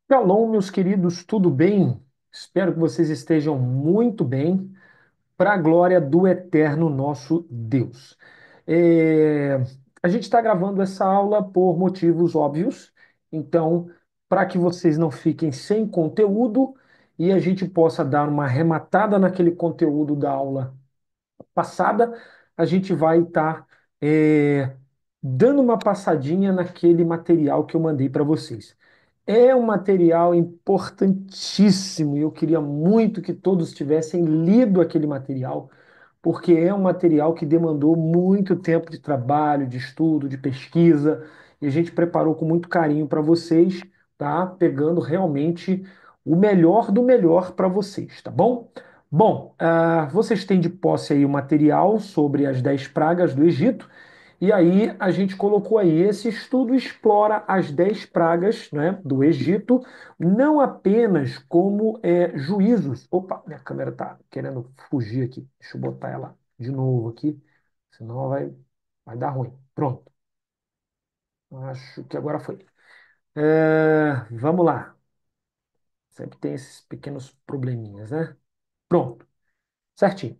Shalom, meus queridos, tudo bem? Espero que vocês estejam muito bem, para a glória do eterno nosso Deus. É, A gente está gravando essa aula por motivos óbvios, então, para que vocês não fiquem sem conteúdo e a gente possa dar uma arrematada naquele conteúdo da aula passada, a gente vai estar dando uma passadinha naquele material que eu mandei para vocês. É um material importantíssimo e eu queria muito que todos tivessem lido aquele material, porque é um material que demandou muito tempo de trabalho, de estudo, de pesquisa, e a gente preparou com muito carinho para vocês, tá? Pegando realmente o melhor do melhor para vocês, tá bom? Bom, vocês têm de posse aí o material sobre as 10 pragas do Egito, e aí a gente colocou aí, esse estudo explora as 10 pragas, né, do Egito, não apenas como juízos. Opa, minha câmera está querendo fugir aqui. Deixa eu botar ela de novo aqui, senão vai dar ruim. Pronto, acho que agora foi. Vamos lá. Sempre tem esses pequenos probleminhas, né? Pronto, certinho.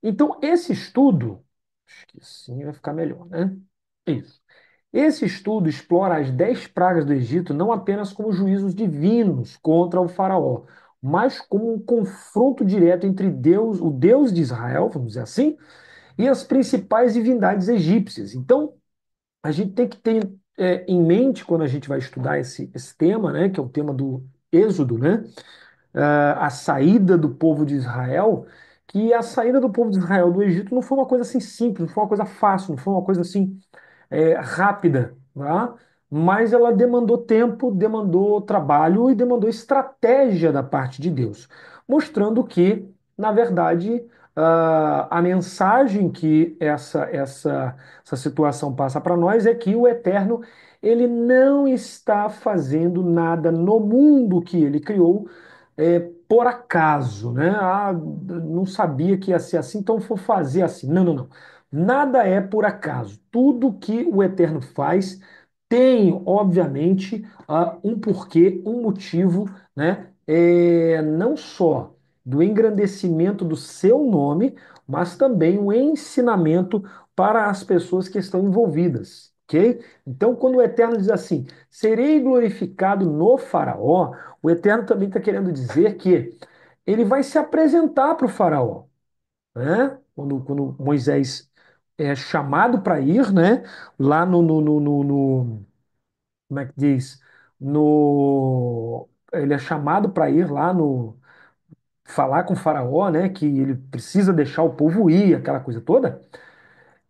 Então, esse estudo, acho que assim vai ficar melhor, né? Isso. Esse estudo explora as 10 pragas do Egito não apenas como juízos divinos contra o faraó, mas como um confronto direto entre Deus, o Deus de Israel, vamos dizer assim, e as principais divindades egípcias. Então, a gente tem que ter em mente, quando a gente vai estudar esse tema, né, que é o tema do Êxodo, né, a saída do povo de Israel, que a saída do povo de Israel do Egito não foi uma coisa assim simples, não foi uma coisa fácil, não foi uma coisa assim rápida, tá? Mas ela demandou tempo, demandou trabalho e demandou estratégia da parte de Deus, mostrando que, na verdade, a mensagem que essa situação passa para nós é que o Eterno ele não está fazendo nada no mundo que ele criou por acaso, né? Não sabia que ia ser assim, então vou fazer assim. Não, não, não. Nada é por acaso. Tudo que o Eterno faz tem, obviamente, um porquê, um motivo, né? Não só do engrandecimento do seu nome, mas também um ensinamento para as pessoas que estão envolvidas, ok? Então, quando o Eterno diz assim, serei glorificado no Faraó, o Eterno também está querendo dizer que ele vai se apresentar para o Faraó, né? Quando Moisés é chamado para ir, né? Lá como é que diz? Ele é chamado para ir lá no falar com o Faraó, né? Que ele precisa deixar o povo ir, aquela coisa toda.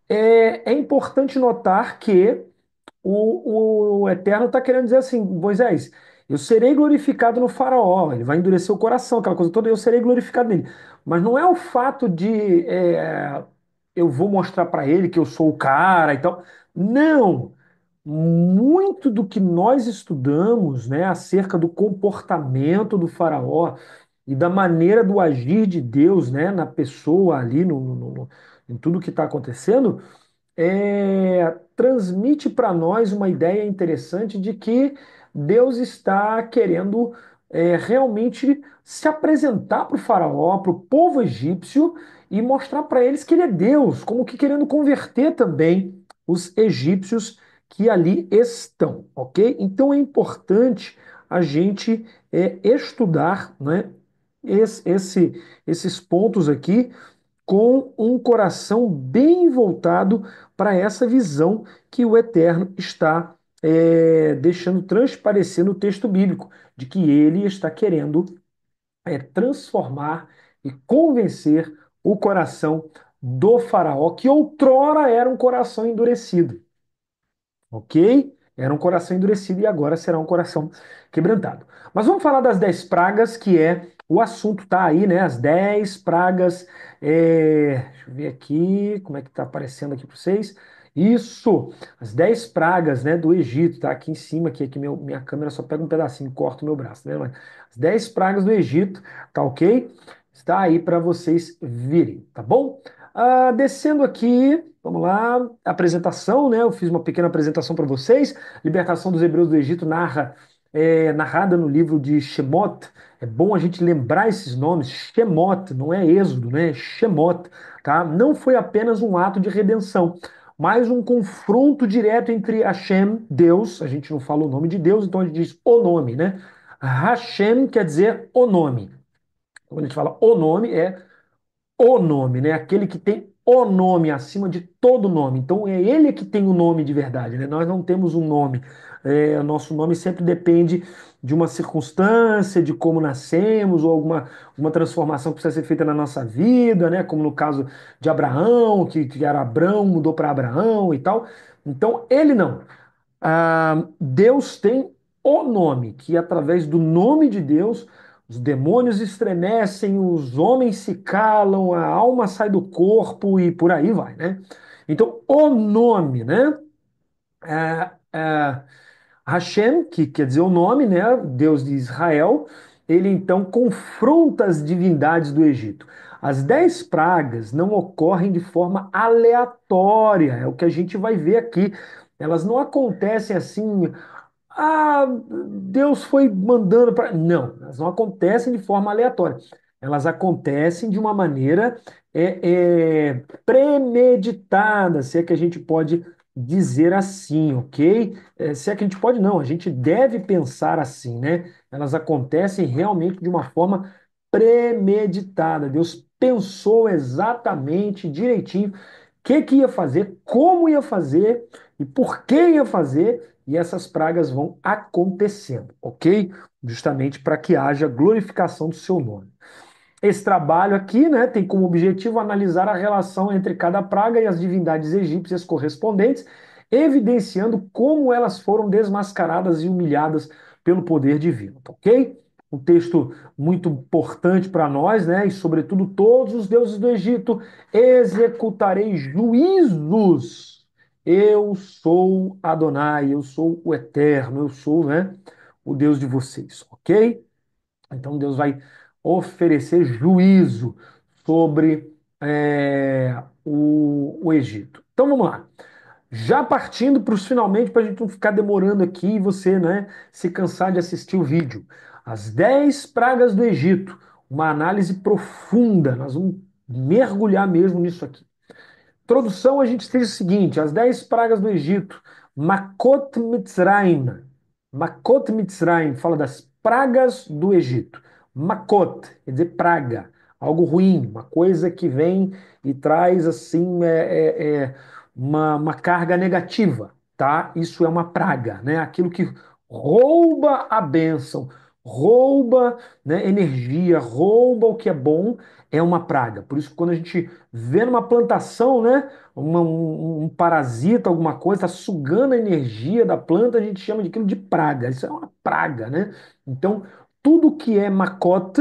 É importante notar que o Eterno está querendo dizer assim, Moisés, eu serei glorificado no Faraó, ele vai endurecer o coração, aquela coisa toda, eu serei glorificado nele. Mas não é o fato de eu vou mostrar para ele que eu sou o cara e tal. Não! Muito do que nós estudamos, né, acerca do comportamento do Faraó e da maneira do agir de Deus, né, na pessoa ali, em tudo que está acontecendo, transmite para nós uma ideia interessante de que Deus está querendo realmente se apresentar para o faraó, para o povo egípcio e mostrar para eles que ele é Deus, como que querendo converter também os egípcios que ali estão, ok? Então é importante a gente estudar, né, esses pontos aqui com um coração bem voltado para essa visão que o Eterno está deixando transparecer no texto bíblico, de que ele está querendo transformar e convencer o coração do faraó, que outrora era um coração endurecido, ok? Era um coração endurecido e agora será um coração quebrantado. Mas vamos falar das 10 pragas, que é o assunto, tá aí, né? As 10 pragas. Deixa eu ver aqui, como é que tá aparecendo aqui para vocês? Isso! As 10 pragas, né, do Egito, tá aqui em cima, aqui minha câmera só pega um pedacinho, corta o meu braço, né? Mas as 10 pragas do Egito, tá ok? Está aí para vocês virem, tá bom? Descendo aqui, vamos lá, apresentação, né? Eu fiz uma pequena apresentação para vocês. Libertação dos Hebreus do Egito narra. narrada no livro de Shemot. É bom a gente lembrar esses nomes. Shemot, não é Êxodo, né? É Shemot, tá? Não foi apenas um ato de redenção, mas um confronto direto entre Hashem, Deus, a gente não fala o nome de Deus, então a gente diz o nome, né? Hashem quer dizer o nome. Quando a gente fala o nome, é o nome, né? Aquele que tem o nome acima de todo nome. Então é ele que tem o nome de verdade, né? Nós não temos um nome. Nosso nome sempre depende de uma circunstância, de como nascemos, ou alguma transformação que precisa ser feita na nossa vida, né? Como no caso de Abraão, que era Abrão, mudou para Abraão e tal. Então ele não. Deus tem o nome, que através do nome de Deus, os demônios estremecem, os homens se calam, a alma sai do corpo e por aí vai, né? Então, o nome, né? É, é, Hashem, que quer dizer o nome, né? Deus de Israel, ele então confronta as divindades do Egito. As 10 pragas não ocorrem de forma aleatória, é o que a gente vai ver aqui. Elas não acontecem assim, Deus foi mandando para. Não, elas não acontecem de forma aleatória. Elas acontecem de uma maneira premeditada, se é que a gente pode dizer assim, ok? Se é que a gente pode, não, a gente deve pensar assim, né? Elas acontecem realmente de uma forma premeditada. Deus pensou exatamente, direitinho, o que ia fazer, como ia fazer e por que ia fazer, e essas pragas vão acontecendo, ok? Justamente para que haja glorificação do seu nome. Esse trabalho aqui, né, tem como objetivo analisar a relação entre cada praga e as divindades egípcias correspondentes, evidenciando como elas foram desmascaradas e humilhadas pelo poder divino, tá ok? Um texto muito importante para nós, né? E sobretudo todos os deuses do Egito, executarei juízos. Eu sou Adonai, eu sou o Eterno, eu sou, né, o Deus de vocês, ok? Então Deus vai oferecer juízo sobre o Egito. Então vamos lá. Já partindo para os finalmente, para a gente não ficar demorando aqui e você, né, se cansar de assistir o vídeo. As 10 pragas do Egito, uma análise profunda. Nós vamos mergulhar mesmo nisso aqui. Introdução, a gente diz o seguinte: as 10 pragas do Egito, Makot Mitzrayim. Makot Mitzrayim fala das pragas do Egito. Makot quer dizer praga, algo ruim, uma coisa que vem e traz assim uma carga negativa, tá? Isso é uma praga, né? Aquilo que rouba a bênção, rouba, né, energia, rouba o que é bom, é uma praga. Por isso, que quando a gente vê numa plantação, né, um parasita, alguma coisa, está sugando a energia da planta, a gente chama de aquilo de praga. Isso é uma praga, né? Então, tudo que é makot,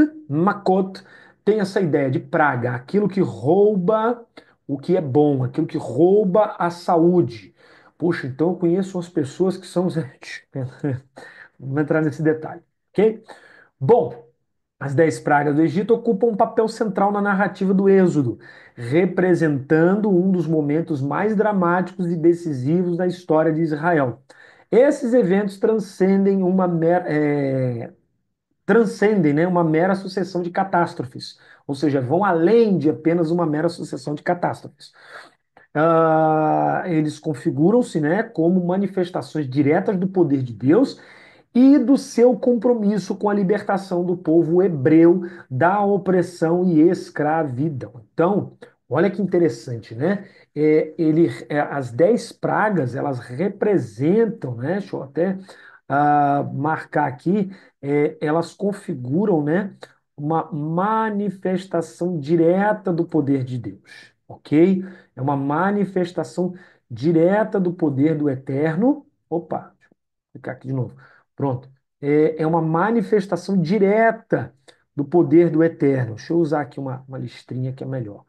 tem essa ideia de praga, aquilo que rouba o que é bom, aquilo que rouba a saúde. Poxa, então eu conheço umas pessoas que são. Vamos entrar nesse detalhe, ok? Bom, as 10 pragas do Egito ocupam um papel central na narrativa do Êxodo, representando um dos momentos mais dramáticos e decisivos da história de Israel. Esses eventos transcendem, né, uma mera sucessão de catástrofes, ou seja, vão além de apenas uma mera sucessão de catástrofes. Eles configuram-se, né, como manifestações diretas do poder de Deus e do seu compromisso com a libertação do povo hebreu da opressão e escravidão. Então, olha que interessante, né? As 10 pragas, elas representam, né? Deixa eu até marcar aqui, elas configuram, né, uma manifestação direta do poder de Deus, ok? É uma manifestação direta do poder do Eterno. Opa, deixa eu clicar aqui de novo. Pronto. É uma manifestação direta do poder do Eterno. Deixa eu usar aqui uma listrinha que é melhor.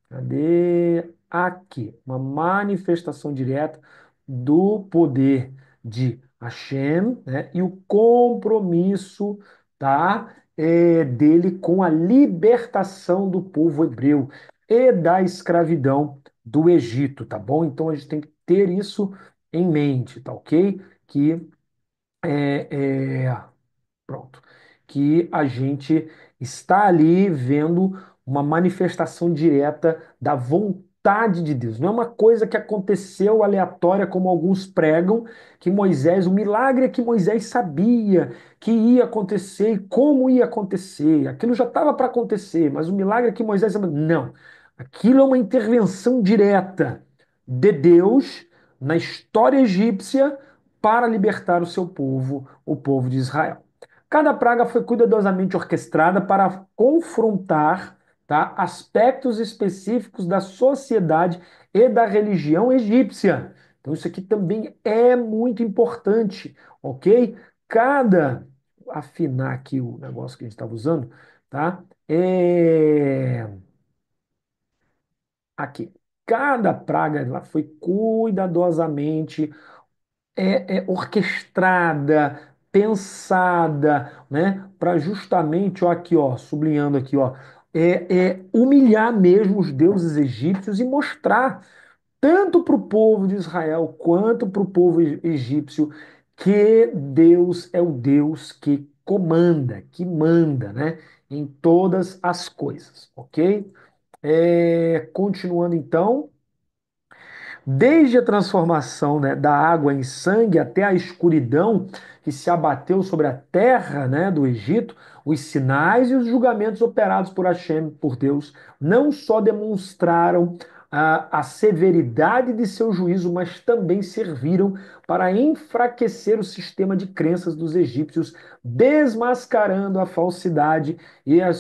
Cadê? Aqui. Uma manifestação direta do poder de Hashem, né? E o compromisso, tá? Dele com a libertação do povo hebreu e da escravidão do Egito, tá bom? Então a gente tem que ter isso em mente, tá ok? Que É, é, Pronto. Que a gente está ali vendo uma manifestação direta da vontade de Deus. Não é uma coisa que aconteceu aleatória, como alguns pregam, que Moisés, o milagre é que Moisés sabia que ia acontecer e como ia acontecer. Aquilo já estava para acontecer, mas o milagre é que Moisés sabia. Não. Aquilo é uma intervenção direta de Deus na história egípcia para libertar o seu povo, o povo de Israel. Cada praga foi cuidadosamente orquestrada para confrontar, tá, aspectos específicos da sociedade e da religião egípcia. Então, isso aqui também é muito importante, ok? Cada. Afinar aqui o negócio que a gente estava usando, tá? Aqui. Cada praga ela foi cuidadosamente orquestrada, pensada, né, para justamente, ó, aqui, ó, sublinhando aqui, ó, humilhar mesmo os deuses egípcios e mostrar tanto para o povo de Israel quanto para o povo egípcio que Deus é o Deus que comanda, que manda, né, em todas as coisas, ok? Continuando então. Desde a transformação, né, da água em sangue até a escuridão que se abateu sobre a terra, né, do Egito, os sinais e os julgamentos operados por Hashem, por Deus, não só demonstraram a severidade de seu juízo, mas também serviram para enfraquecer o sistema de crenças dos egípcios, desmascarando a falsidade e as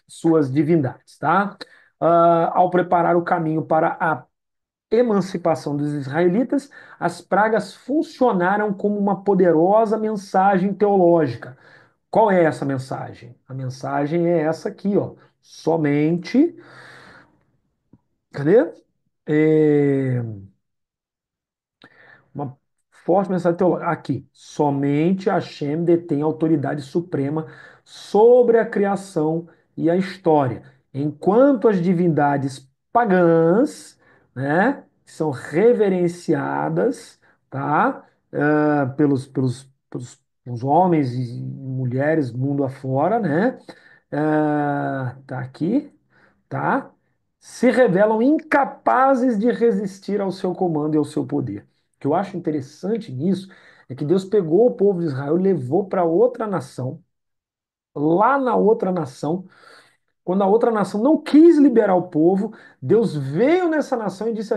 suas divindades, tá? Ao preparar o caminho para a emancipação dos israelitas, as pragas funcionaram como uma poderosa mensagem teológica. Qual é essa mensagem? A mensagem é essa aqui, ó. Somente. Cadê? É, Uma forte mensagem teológica. Aqui. Somente Hashem detém autoridade suprema sobre a criação e a história. Enquanto as divindades pagãs, né, são reverenciadas, tá? Pelos homens e mulheres mundo afora, né? Tá aqui, tá? Se revelam incapazes de resistir ao seu comando e ao seu poder. O que eu acho interessante nisso é que Deus pegou o povo de Israel e levou para outra nação, lá na outra nação, quando a outra nação não quis liberar o povo, Deus veio nessa nação e disse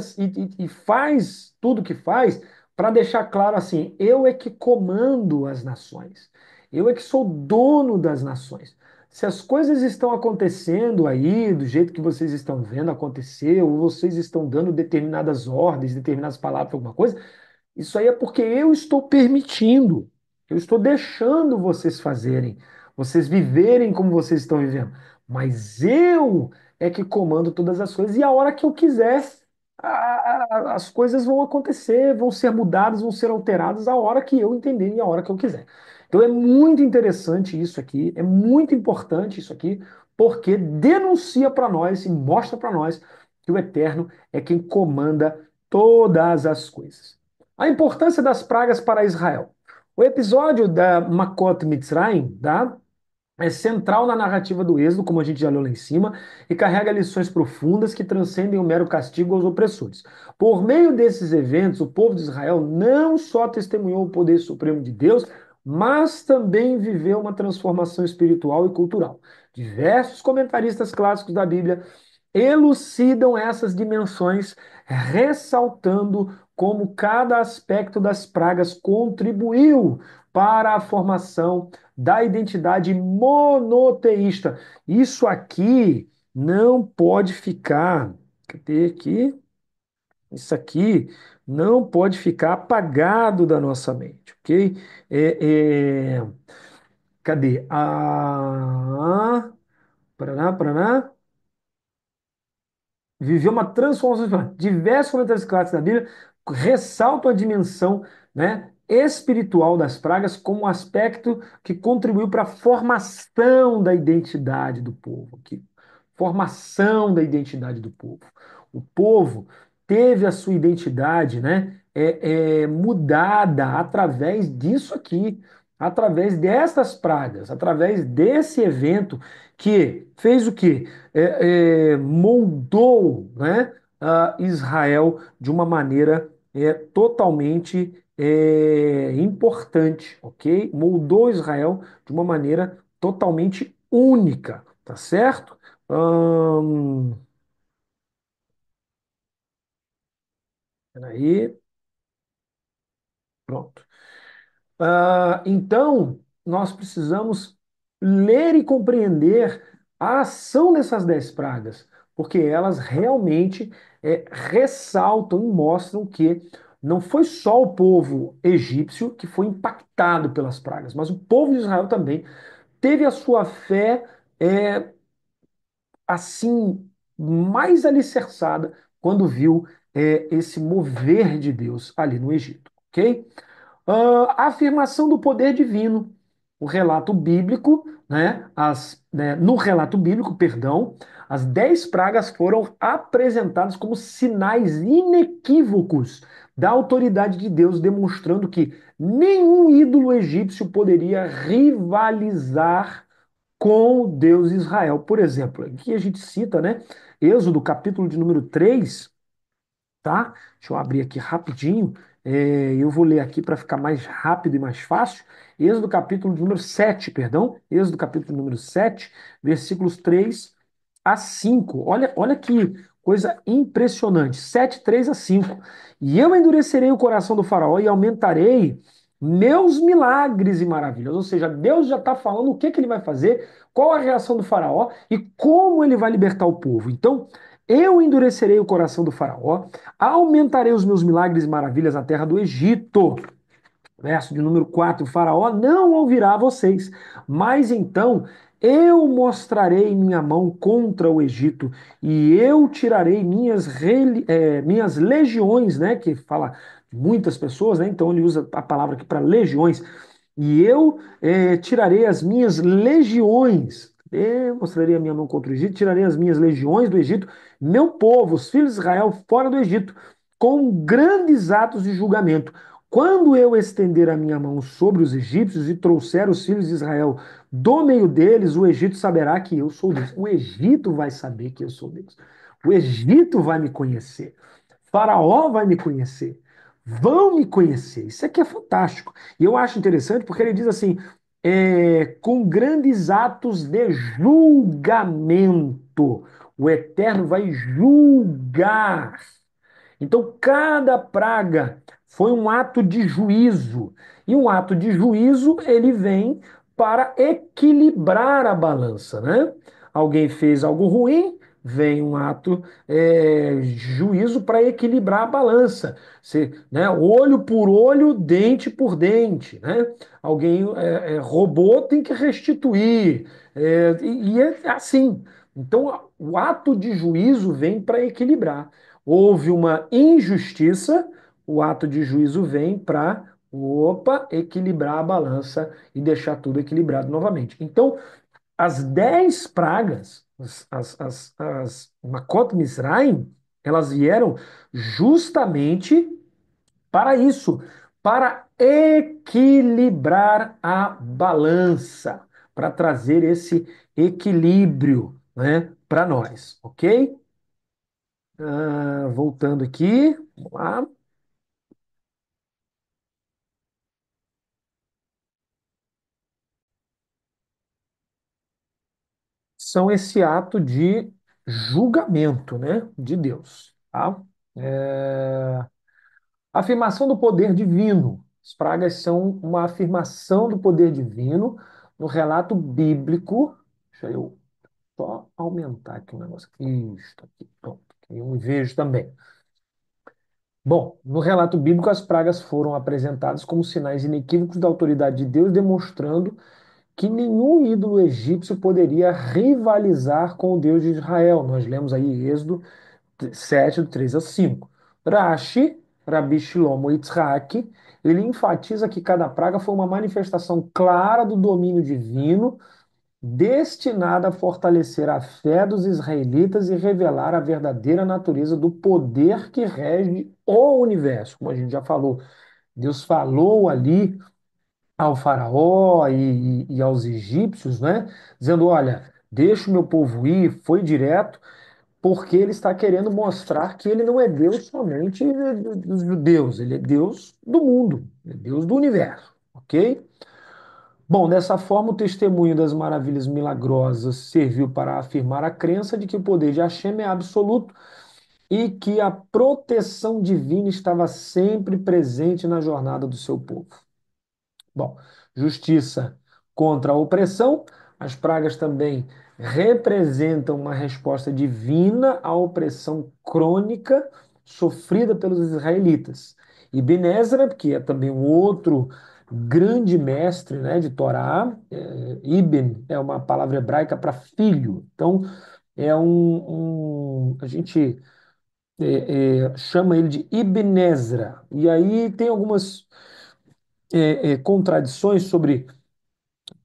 e faz tudo o que faz para deixar claro assim: eu é que comando as nações, eu é que sou dono das nações. Se as coisas estão acontecendo aí do jeito que vocês estão vendo acontecer, ou vocês estão dando determinadas ordens, determinadas palavras para alguma coisa, isso aí é porque eu estou permitindo, eu estou deixando vocês fazerem, vocês viverem como vocês estão vivendo. Mas eu é que comando todas as coisas e a hora que eu quiser, as coisas vão acontecer, vão ser mudadas, vão ser alteradas a hora que eu entender e a hora que eu quiser. Então é muito interessante isso aqui, é muito importante isso aqui, porque denuncia para nós e mostra para nós que o Eterno é quem comanda todas as coisas. A importância das pragas para Israel. O episódio da Makot Mitzrayim, tá? É central na narrativa do Êxodo, como a gente já leu lá em cima, e carrega lições profundas que transcendem o mero castigo aos opressores. Por meio desses eventos, o povo de Israel não só testemunhou o poder supremo de Deus, mas também viveu uma transformação espiritual e cultural. Diversos comentaristas clássicos da Bíblia elucidam essas dimensões, ressaltando como cada aspecto das pragas contribuiu para a formação da identidade monoteísta. Isso aqui não pode ficar. Cadê aqui? Isso aqui não pode ficar apagado da nossa mente, ok? É, é, Cadê? Paraná, Paraná. Viveu uma transformação espiritual. Diversos comentários clássicos da Bíblia ressaltam a dimensão, né, espiritual das pragas como um aspecto que contribuiu para a formação da identidade do povo. Formação da identidade do povo. O povo teve a sua identidade, né, mudada através disso aqui, através dessas pragas, através desse evento que fez o quê? Moldou, né, Israel de uma maneira totalmente importante, ok? Moldou Israel de uma maneira totalmente única, tá certo? Hum, peraí, pronto. Então, nós precisamos ler e compreender a ação dessas 10 pragas, porque elas realmente ressaltam e mostram que não foi só o povo egípcio que foi impactado pelas pragas, mas o povo de Israel também teve a sua fé é, assim mais alicerçada quando viu esse mover de Deus ali no Egito, ok? A afirmação do poder divino. O relato bíblico, no relato bíblico, perdão, as 10 pragas foram apresentadas como sinais inequívocos da autoridade de Deus, demonstrando que nenhum ídolo egípcio poderia rivalizar com o Deus de Israel. Por exemplo, aqui a gente cita, né, Êxodo, capítulo de número 3, tá? Deixa eu abrir aqui rapidinho. Eu vou ler aqui para ficar mais rápido e mais fácil. Êxodo capítulo de número 7, perdão. Êxodo capítulo de número 7, versículos 3 a 5. Olha que coisa impressionante. 7, 3 a 5. E eu endurecerei o coração do faraó e aumentarei meus milagres e maravilhas. Ou seja, Deus já está falando o que que ele vai fazer, qual a reação do faraó e como ele vai libertar o povo. Então, eu endurecerei o coração do faraó, aumentarei os meus milagres e maravilhas na terra do Egito. Verso de número 4: o Faraó não ouvirá vocês, mas então eu mostrarei minha mão contra o Egito e eu tirarei minhas legiões, né? Que fala de muitas pessoas, né? Então ele usa a palavra aqui para legiões. E eu tirarei as minhas legiões. Eu mostrarei a minha mão contra o Egito, tirarei as minhas legiões do Egito, meu povo, os filhos de Israel, fora do Egito, com grandes atos de julgamento. Quando eu estender a minha mão sobre os egípcios e trouxer os filhos de Israel do meio deles, o Egito saberá que eu sou Deus. O Egito vai saber que eu sou Deus. O Egito vai me conhecer. Faraó vai me conhecer. Vão me conhecer. Isso aqui é fantástico. E eu acho interessante porque ele diz assim: com grandes atos de julgamento, o Eterno vai julgar. Então, cada praga foi um ato de juízo. E um ato de juízo, ele vem para equilibrar a balança, né? Alguém fez algo ruim, vem um ato juízo para equilibrar a balança. Né, olho por olho, dente por dente, né? Alguém roubou, tem que restituir. E é assim. Então, o ato de juízo vem para equilibrar. Houve uma injustiça, o ato de juízo vem para, opa, equilibrar a balança e deixar tudo equilibrado novamente. Então, as 10 pragas, as Makot Misraim, elas vieram justamente para isso, para equilibrar a balança, para trazer esse equilíbrio, né, para nós, ok? Voltando aqui, vamos lá. São esse ato de julgamento, né, de Deus, tá? É, Afirmação do poder divino. As pragas são uma afirmação do poder divino no relato bíblico. Deixa eu só aumentar aqui o negócio. Isto aqui, pronto. Eu me vejo também. Bom, no relato bíblico, as pragas foram apresentadas como sinais inequívocos da autoridade de Deus, demonstrando que nenhum ídolo egípcio poderia rivalizar com o Deus de Israel. Nós lemos aí Êxodo 7, do 3 a 5. Rashi, Rabi Shlomo Yitzhak, ele enfatiza que cada praga foi uma manifestação clara do domínio divino destinada a fortalecer a fé dos israelitas e revelar a verdadeira natureza do poder que rege o universo. Como a gente já falou, Deus falou ali ao faraó e aos egípcios, né? Dizendo: olha, deixa o meu povo ir, foi direto, porque ele está querendo mostrar que ele não é Deus somente dos judeus, ele é Deus do mundo, é Deus do universo, ok? Bom, dessa forma, o testemunho das maravilhas milagrosas serviu para afirmar a crença de que o poder de Hashem é absoluto e que a proteção divina estava sempre presente na jornada do seu povo. Bom, justiça contra a opressão. As pragas também representam uma resposta divina à opressão crônica sofrida pelos israelitas. E Ben Ezra, que é também um outro grande mestre, né, de Torá, Ibn é uma palavra hebraica para filho. Então, a gente chama ele de Ibn Ezra. E aí tem algumas contradições sobre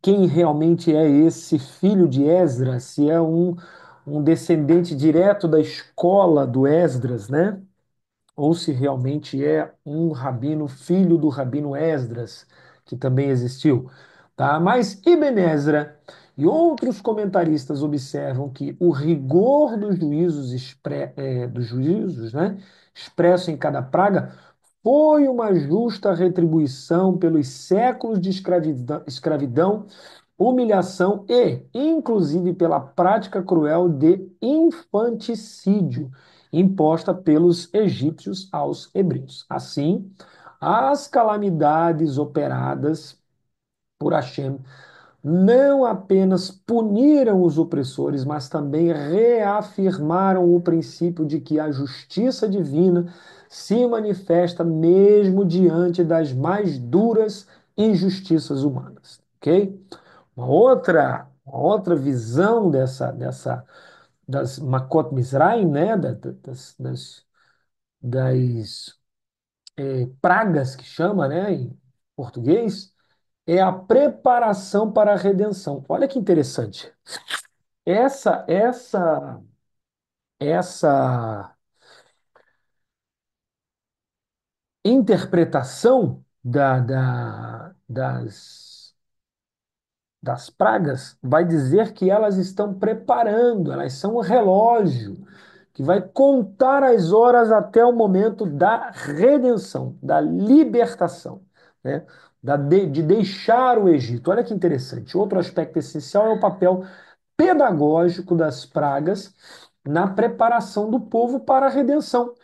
quem realmente é esse filho de Esdras, se é um descendente direto da escola do Esdras, né? Ou se realmente é um rabino, filho do rabino Esdras, que também existiu, tá? Mas Ibn Ezra e outros comentaristas observam que o rigor dos juízos, né, expresso em cada praga, foi uma justa retribuição pelos séculos de escravidão, humilhação e, inclusive, pela prática cruel de infanticídio imposta pelos egípcios aos hebreus. Assim, as calamidades operadas por Hashem não apenas puniram os opressores, mas também reafirmaram o princípio de que a justiça divina se manifesta mesmo diante das mais duras injustiças humanas, ok? Uma outra visão das Makot Mizraim, né, das pragas que chama, né, em português, é a preparação para a redenção. Olha que interessante. Essa essa essa interpretação das pragas vai dizer que elas estão preparando, elas são um relógio que vai contar as horas até o momento da redenção, da libertação, né? De deixar o Egito. Olha que interessante. Outro aspecto essencial é o papel pedagógico das pragas na preparação do povo para a redenção,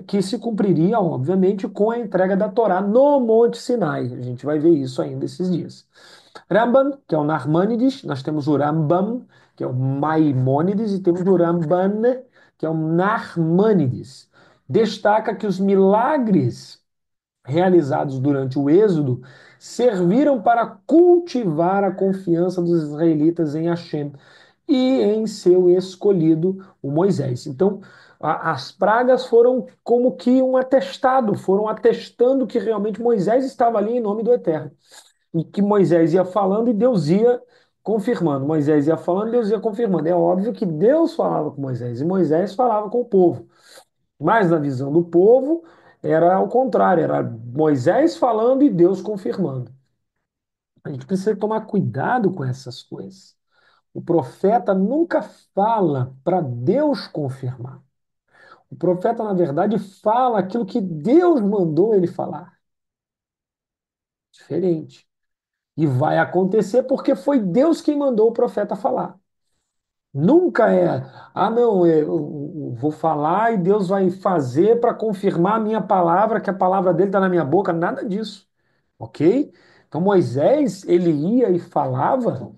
que se cumpriria, obviamente, com a entrega da Torá no Monte Sinai. A gente vai ver isso ainda esses dias. Rambam, que é o Narmânides, nós temos o Rambam, que é o Maimônides, e temos o Ramban, que é o Narmânides. Destaca que os milagres realizados durante o Êxodo serviram para cultivar a confiança dos israelitas em Hashem e em seu escolhido, o Moisés. Então, as pragas foram como que um atestado, foram atestando que realmente Moisés estava ali em nome do Eterno. E que Moisés ia falando e Deus ia confirmando. Moisés ia falando e Deus ia confirmando. É óbvio que Deus falava com Moisés e Moisés falava com o povo. Mas na visão do povo era ao contrário, era Moisés falando e Deus confirmando. A gente precisa tomar cuidado com essas coisas. O profeta nunca fala para Deus confirmar. O profeta, na verdade, fala aquilo que Deus mandou ele falar. Diferente. E vai acontecer porque foi Deus quem mandou o profeta falar. Nunca é, não, eu vou falar e Deus vai fazer para confirmar a minha palavra, que a palavra dele está na minha boca, nada disso, ok? Então Moisés, ele ia e falava,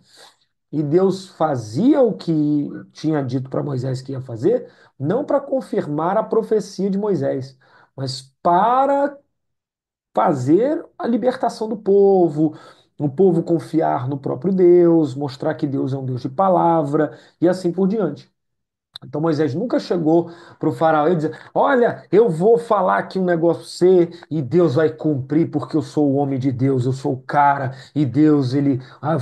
e Deus fazia o que tinha dito para Moisés que ia fazer, não para confirmar a profecia de Moisés, mas para fazer a libertação do povo, o povo confiar no próprio Deus, mostrar que Deus é um Deus de palavra e assim por diante. Então Moisés nunca chegou para o faraó e dizer: Olha, eu vou falar aqui um negócio pra você e Deus vai cumprir porque eu sou o homem de Deus, eu sou o cara e Deus ele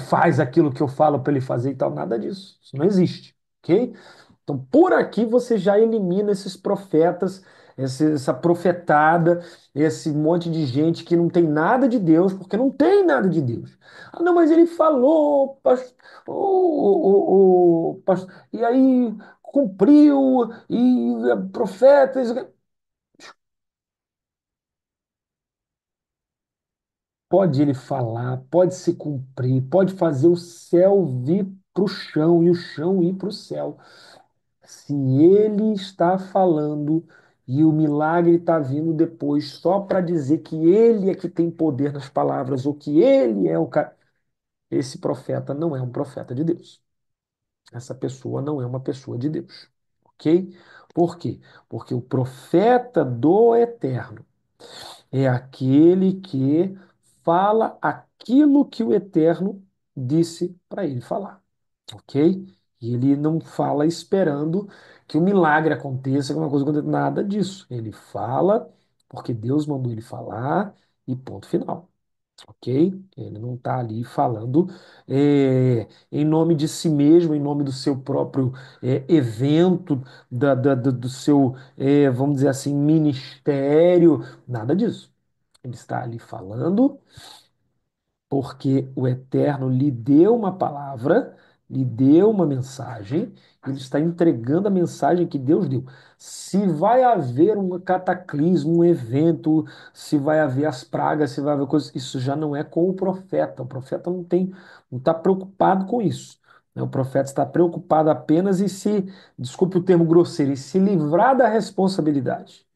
faz aquilo que eu falo para ele fazer e tal. Nada disso. Isso não existe, ok? Então por aqui você já elimina esses profetas, essa profetada, esse monte de gente que não tem nada de Deus, porque não tem nada de Deus. Ah, não, mas ele falou, e aí cumpriu, e profetas. Pode ele falar, pode se cumprir, pode fazer o céu vir para o chão e o chão ir para o céu. Se ele está falando e o milagre está vindo depois só para dizer que ele é que tem poder nas palavras ou que ele é o cara, esse profeta não é um profeta de Deus. Essa pessoa não é uma pessoa de Deus. Ok? Por quê? Porque o profeta do Eterno é aquele que fala aquilo que o Eterno disse para ele falar, ok? E ele não fala esperando que o milagre aconteça, que uma coisa aconteça, nada disso. Ele fala porque Deus mandou ele falar e ponto final. Ok? Ele não está ali falando em nome de si mesmo, em nome do seu próprio evento, do seu, vamos dizer assim, ministério, nada disso. Ele está ali falando porque o Eterno lhe deu uma palavra, lhe deu uma mensagem, ele está entregando a mensagem que Deus deu. Se vai haver um cataclismo, um evento, se vai haver as pragas, se vai haver coisas, isso já não é com o profeta. O profeta não tem, não está preocupado com isso. Né? O profeta está preocupado apenas em se, desculpe o termo grosseiro, em se livrar da responsabilidade,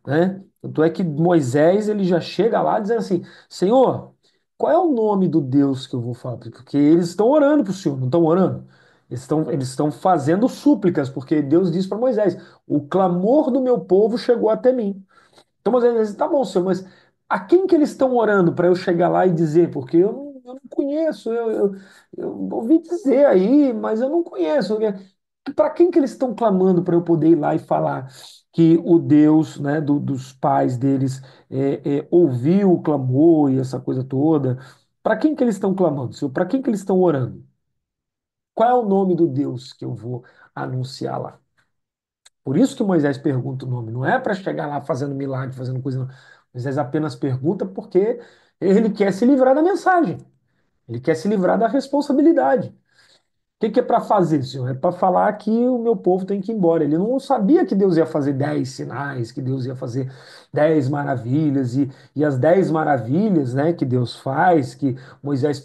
né? Tanto é que Moisés ele já chega lá dizendo assim: Senhor, qual é o nome do Deus que eu vou falar? Porque eles estão orando para o Senhor, não estão orando? Eles estão fazendo súplicas, porque Deus disse para Moisés: o clamor do meu povo chegou até mim. Então, às vezes, tá bom, senhor, mas a quem que eles estão orando para eu chegar lá e dizer? Porque eu não conheço, eu ouvi dizer aí, mas eu não conheço. Para quem que eles estão clamando para eu poder ir lá e falar que o Deus, né, dos pais deles ouviu o clamor e essa coisa toda? Para quem que eles estão clamando, senhor? Para quem que eles estão orando? Qual é o nome do Deus que eu vou anunciar lá? Por isso que Moisés pergunta o nome, não é para chegar lá fazendo milagre, fazendo coisa, não. Moisés apenas pergunta porque ele quer se livrar da mensagem, ele quer se livrar da responsabilidade. O que que é para fazer, Senhor? É para falar que o meu povo tem que ir embora. Ele não sabia que Deus ia fazer 10 sinais, que Deus ia fazer 10 maravilhas, e as 10 maravilhas, né, que Deus faz, que Moisés,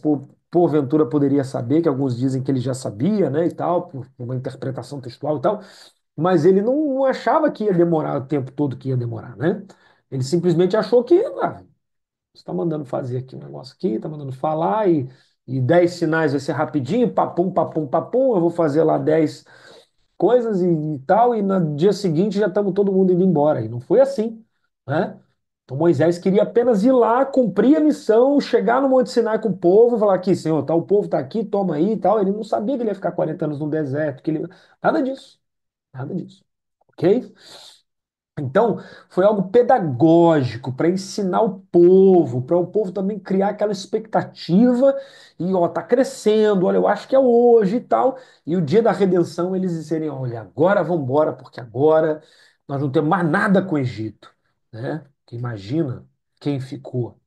porventura, poderia saber, que alguns dizem que ele já sabia, né, e tal, por uma interpretação textual e tal, mas ele não achava que ia demorar o tempo todo que ia demorar, né? Ele simplesmente achou que, você está mandando fazer aqui um negócio aqui, está mandando falar, e 10 sinais vai ser rapidinho, papum, papum, papum, eu vou fazer lá 10 coisas e tal, e no dia seguinte já estamos todo mundo indo embora. E não foi assim, né? Então Moisés queria apenas ir lá, cumprir a missão, chegar no Monte Sinai com o povo, falar aqui, Senhor, tá, o povo está aqui, toma aí e tal. Ele não sabia que ele ia ficar 40 anos no deserto, que ele... Nada disso, nada disso. Ok? Então, foi algo pedagógico para ensinar o povo, para o povo também criar aquela expectativa e, ó, tá crescendo, olha, eu acho que é hoje e tal. E o dia da redenção eles dizerem, olha, agora vamos embora, porque agora nós não temos mais nada com o Egito, né? Que imagina quem ficou.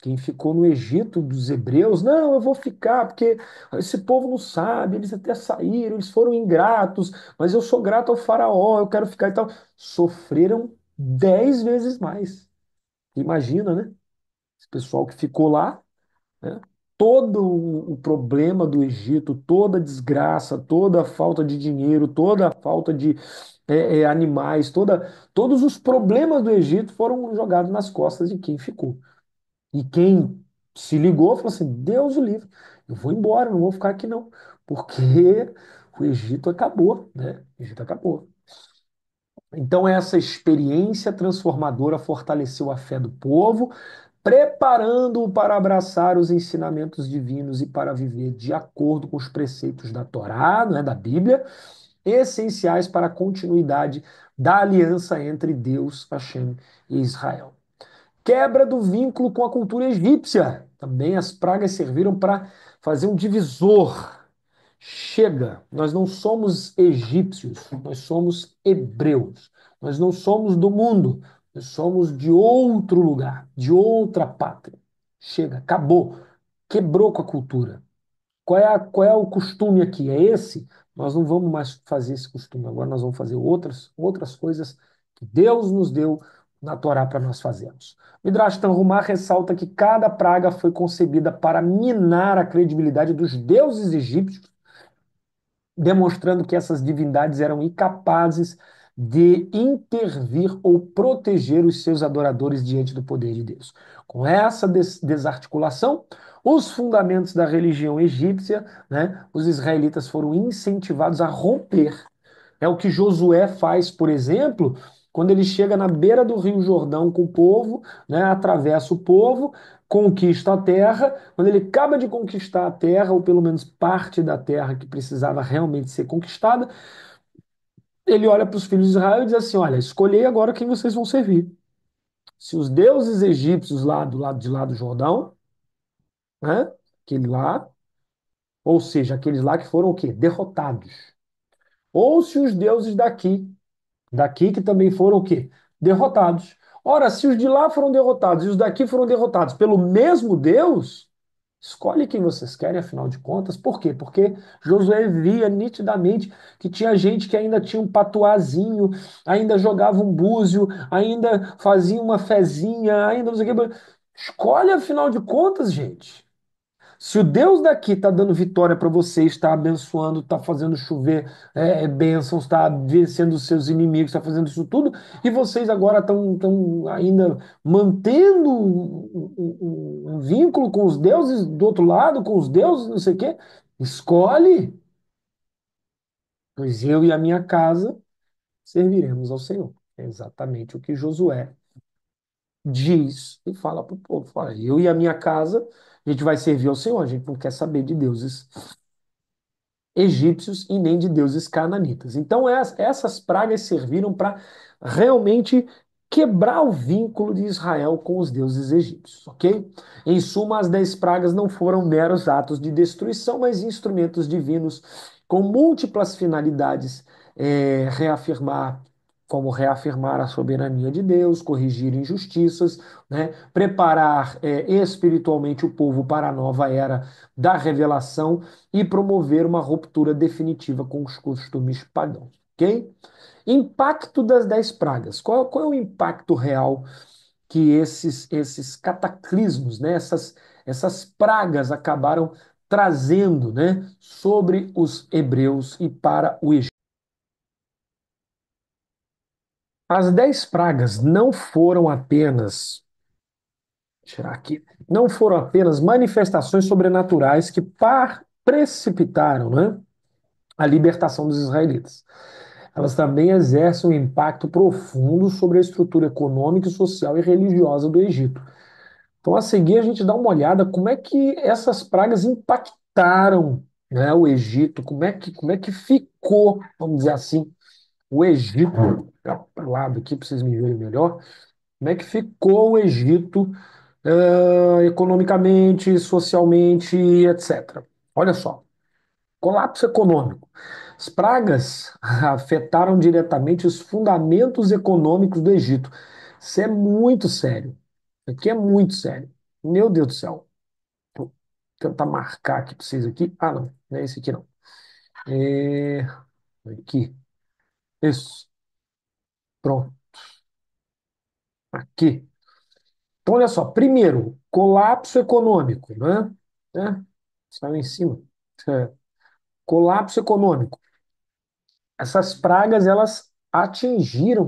Quem ficou no Egito dos hebreus, não, eu vou ficar, porque esse povo não sabe, eles até saíram, eles foram ingratos, mas eu sou grato ao faraó, eu quero ficar e tal. Sofreram 10 vezes mais. Imagina, né? Esse pessoal que ficou lá, né? Todo o problema do Egito, toda a desgraça, toda a falta de dinheiro, toda a falta de animais, todos os problemas do Egito foram jogados nas costas de quem ficou. E quem se ligou falou assim: Deus o livre, eu vou embora, não vou ficar aqui não, porque o Egito acabou, né? O Egito acabou. Então, essa experiência transformadora fortaleceu a fé do povo, preparando-o para abraçar os ensinamentos divinos e para viver de acordo com os preceitos da Torá, né, da Bíblia, essenciais para a continuidade da aliança entre Deus, Hashem e Israel. Quebra do vínculo com a cultura egípcia. Também as pragas serviram para fazer um divisor. Chega, nós não somos egípcios, nós somos hebreus. Nós não somos do mundo, nós somos de outro lugar, de outra pátria. Chega, acabou, quebrou com a cultura. Qual é o costume aqui? É esse? Nós não vamos mais fazer esse costume. Agora nós vamos fazer outras coisas que Deus nos deu na Torá para nós fazermos. Midrash Tanhumá ressalta que cada praga foi concebida para minar a credibilidade dos deuses egípcios, demonstrando que essas divindades eram incapazes de intervir ou proteger os seus adoradores diante do poder de Deus. Com essa desarticulação, os fundamentos da religião egípcia, né, os israelitas foram incentivados a romper. É o que Josué faz, por exemplo, quando ele chega na beira do Rio Jordão com o povo, né, atravessa o povo, conquista a terra. Quando ele acaba de conquistar a terra, ou pelo menos parte da terra que precisava realmente ser conquistada, ele olha para os filhos de Israel e diz assim: Olha, escolhei agora quem vocês vão servir. Se os deuses egípcios lá do lado de lá do Jordão, né, aquele lá, ou seja, aqueles lá que foram o quê? Derrotados. Ou se os deuses daqui que também foram o quê? Derrotados. Ora, se os de lá foram derrotados e os daqui foram derrotados pelo mesmo Deus, escolhe quem vocês querem, afinal de contas. Por quê? Porque Josué via nitidamente que tinha gente que ainda tinha um patuazinho, ainda jogava um búzio, ainda fazia uma fezinha, ainda não sei o quê. Escolhe, afinal de contas, gente. Se o Deus daqui está dando vitória para você, está abençoando, está fazendo chover bênçãos, está vencendo os seus inimigos, está fazendo isso tudo, e vocês agora estão ainda mantendo um vínculo com os deuses do outro lado, com os deuses, não sei o quê, escolhe, pois eu e a minha casa serviremos ao Senhor. É exatamente o que Josué diz e fala para o povo: fala, eu e a minha casa, a gente vai servir ao Senhor, a gente não quer saber de deuses egípcios e nem de deuses cananitas. Então, essas pragas serviram para realmente quebrar o vínculo de Israel com os deuses egípcios, ok? Em suma, as 10 pragas não foram meros atos de destruição, mas instrumentos divinos com múltiplas finalidades, reafirmar. Como reafirmar a soberania de Deus, corrigir injustiças, né? Preparar espiritualmente o povo para a nova era da revelação e promover uma ruptura definitiva com os costumes pagãos, ok? Impacto das 10 pragas. Qual é o impacto real que esses cataclismos, né, essas pragas acabaram trazendo, né, sobre os hebreus e para o Egito? As 10 pragas não foram apenas, tirar aqui, não foram apenas manifestações sobrenaturais que precipitaram, né, a libertação dos israelitas. Elas também exercem um impacto profundo sobre a estrutura econômica, social e religiosa do Egito. Então, a seguir, a gente dá uma olhada como é que essas pragas impactaram, né, o Egito, como é que ficou, vamos dizer assim, o Egito, para o lado aqui para vocês me verem melhor, como é que ficou o Egito economicamente, socialmente, etc. Olha só. Colapso econômico. As pragas afetaram diretamente os fundamentos econômicos do Egito. Isso é muito sério. Isso aqui é muito sério. Meu Deus do céu. Vou tentar marcar aqui para vocês aqui. Ah, não. Não é esse aqui, não. É... Aqui. Isso. Pronto. Aqui. Então, olha só. Primeiro, colapso econômico, né? Saiu em cima. É. Colapso econômico. Essas pragas, elas atingiram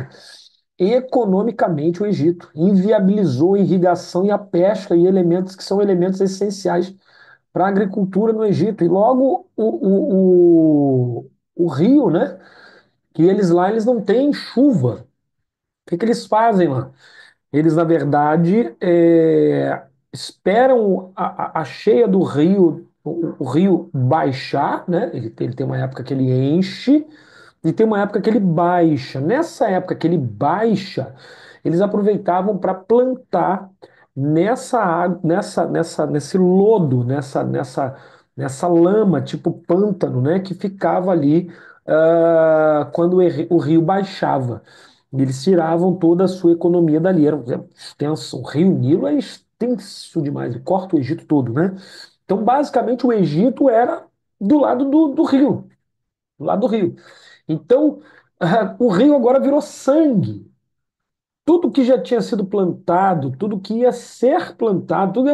economicamente o Egito, inviabilizou a irrigação e a pesca e elementos que são elementos essenciais para a agricultura no Egito. E logo o rio, né? Que eles lá eles não têm chuva. O que que eles fazem lá? Eles, na verdade, esperam a cheia do rio, o rio baixar, né? Ele tem uma época que ele enche, e tem uma época que ele baixa. Nessa época que ele baixa, eles aproveitavam para plantar nessa água, nesse lodo, nessa lama, tipo pântano, né, que ficava ali quando o rio baixava. Eles tiravam toda a sua economia dali. Era extenso. O Rio Nilo é extenso demais, ele corta o Egito todo, né? Então, basicamente, o Egito era do lado do rio, do lado do rio. Então, o rio agora virou sangue. Tudo que já tinha sido plantado, tudo que ia ser plantado,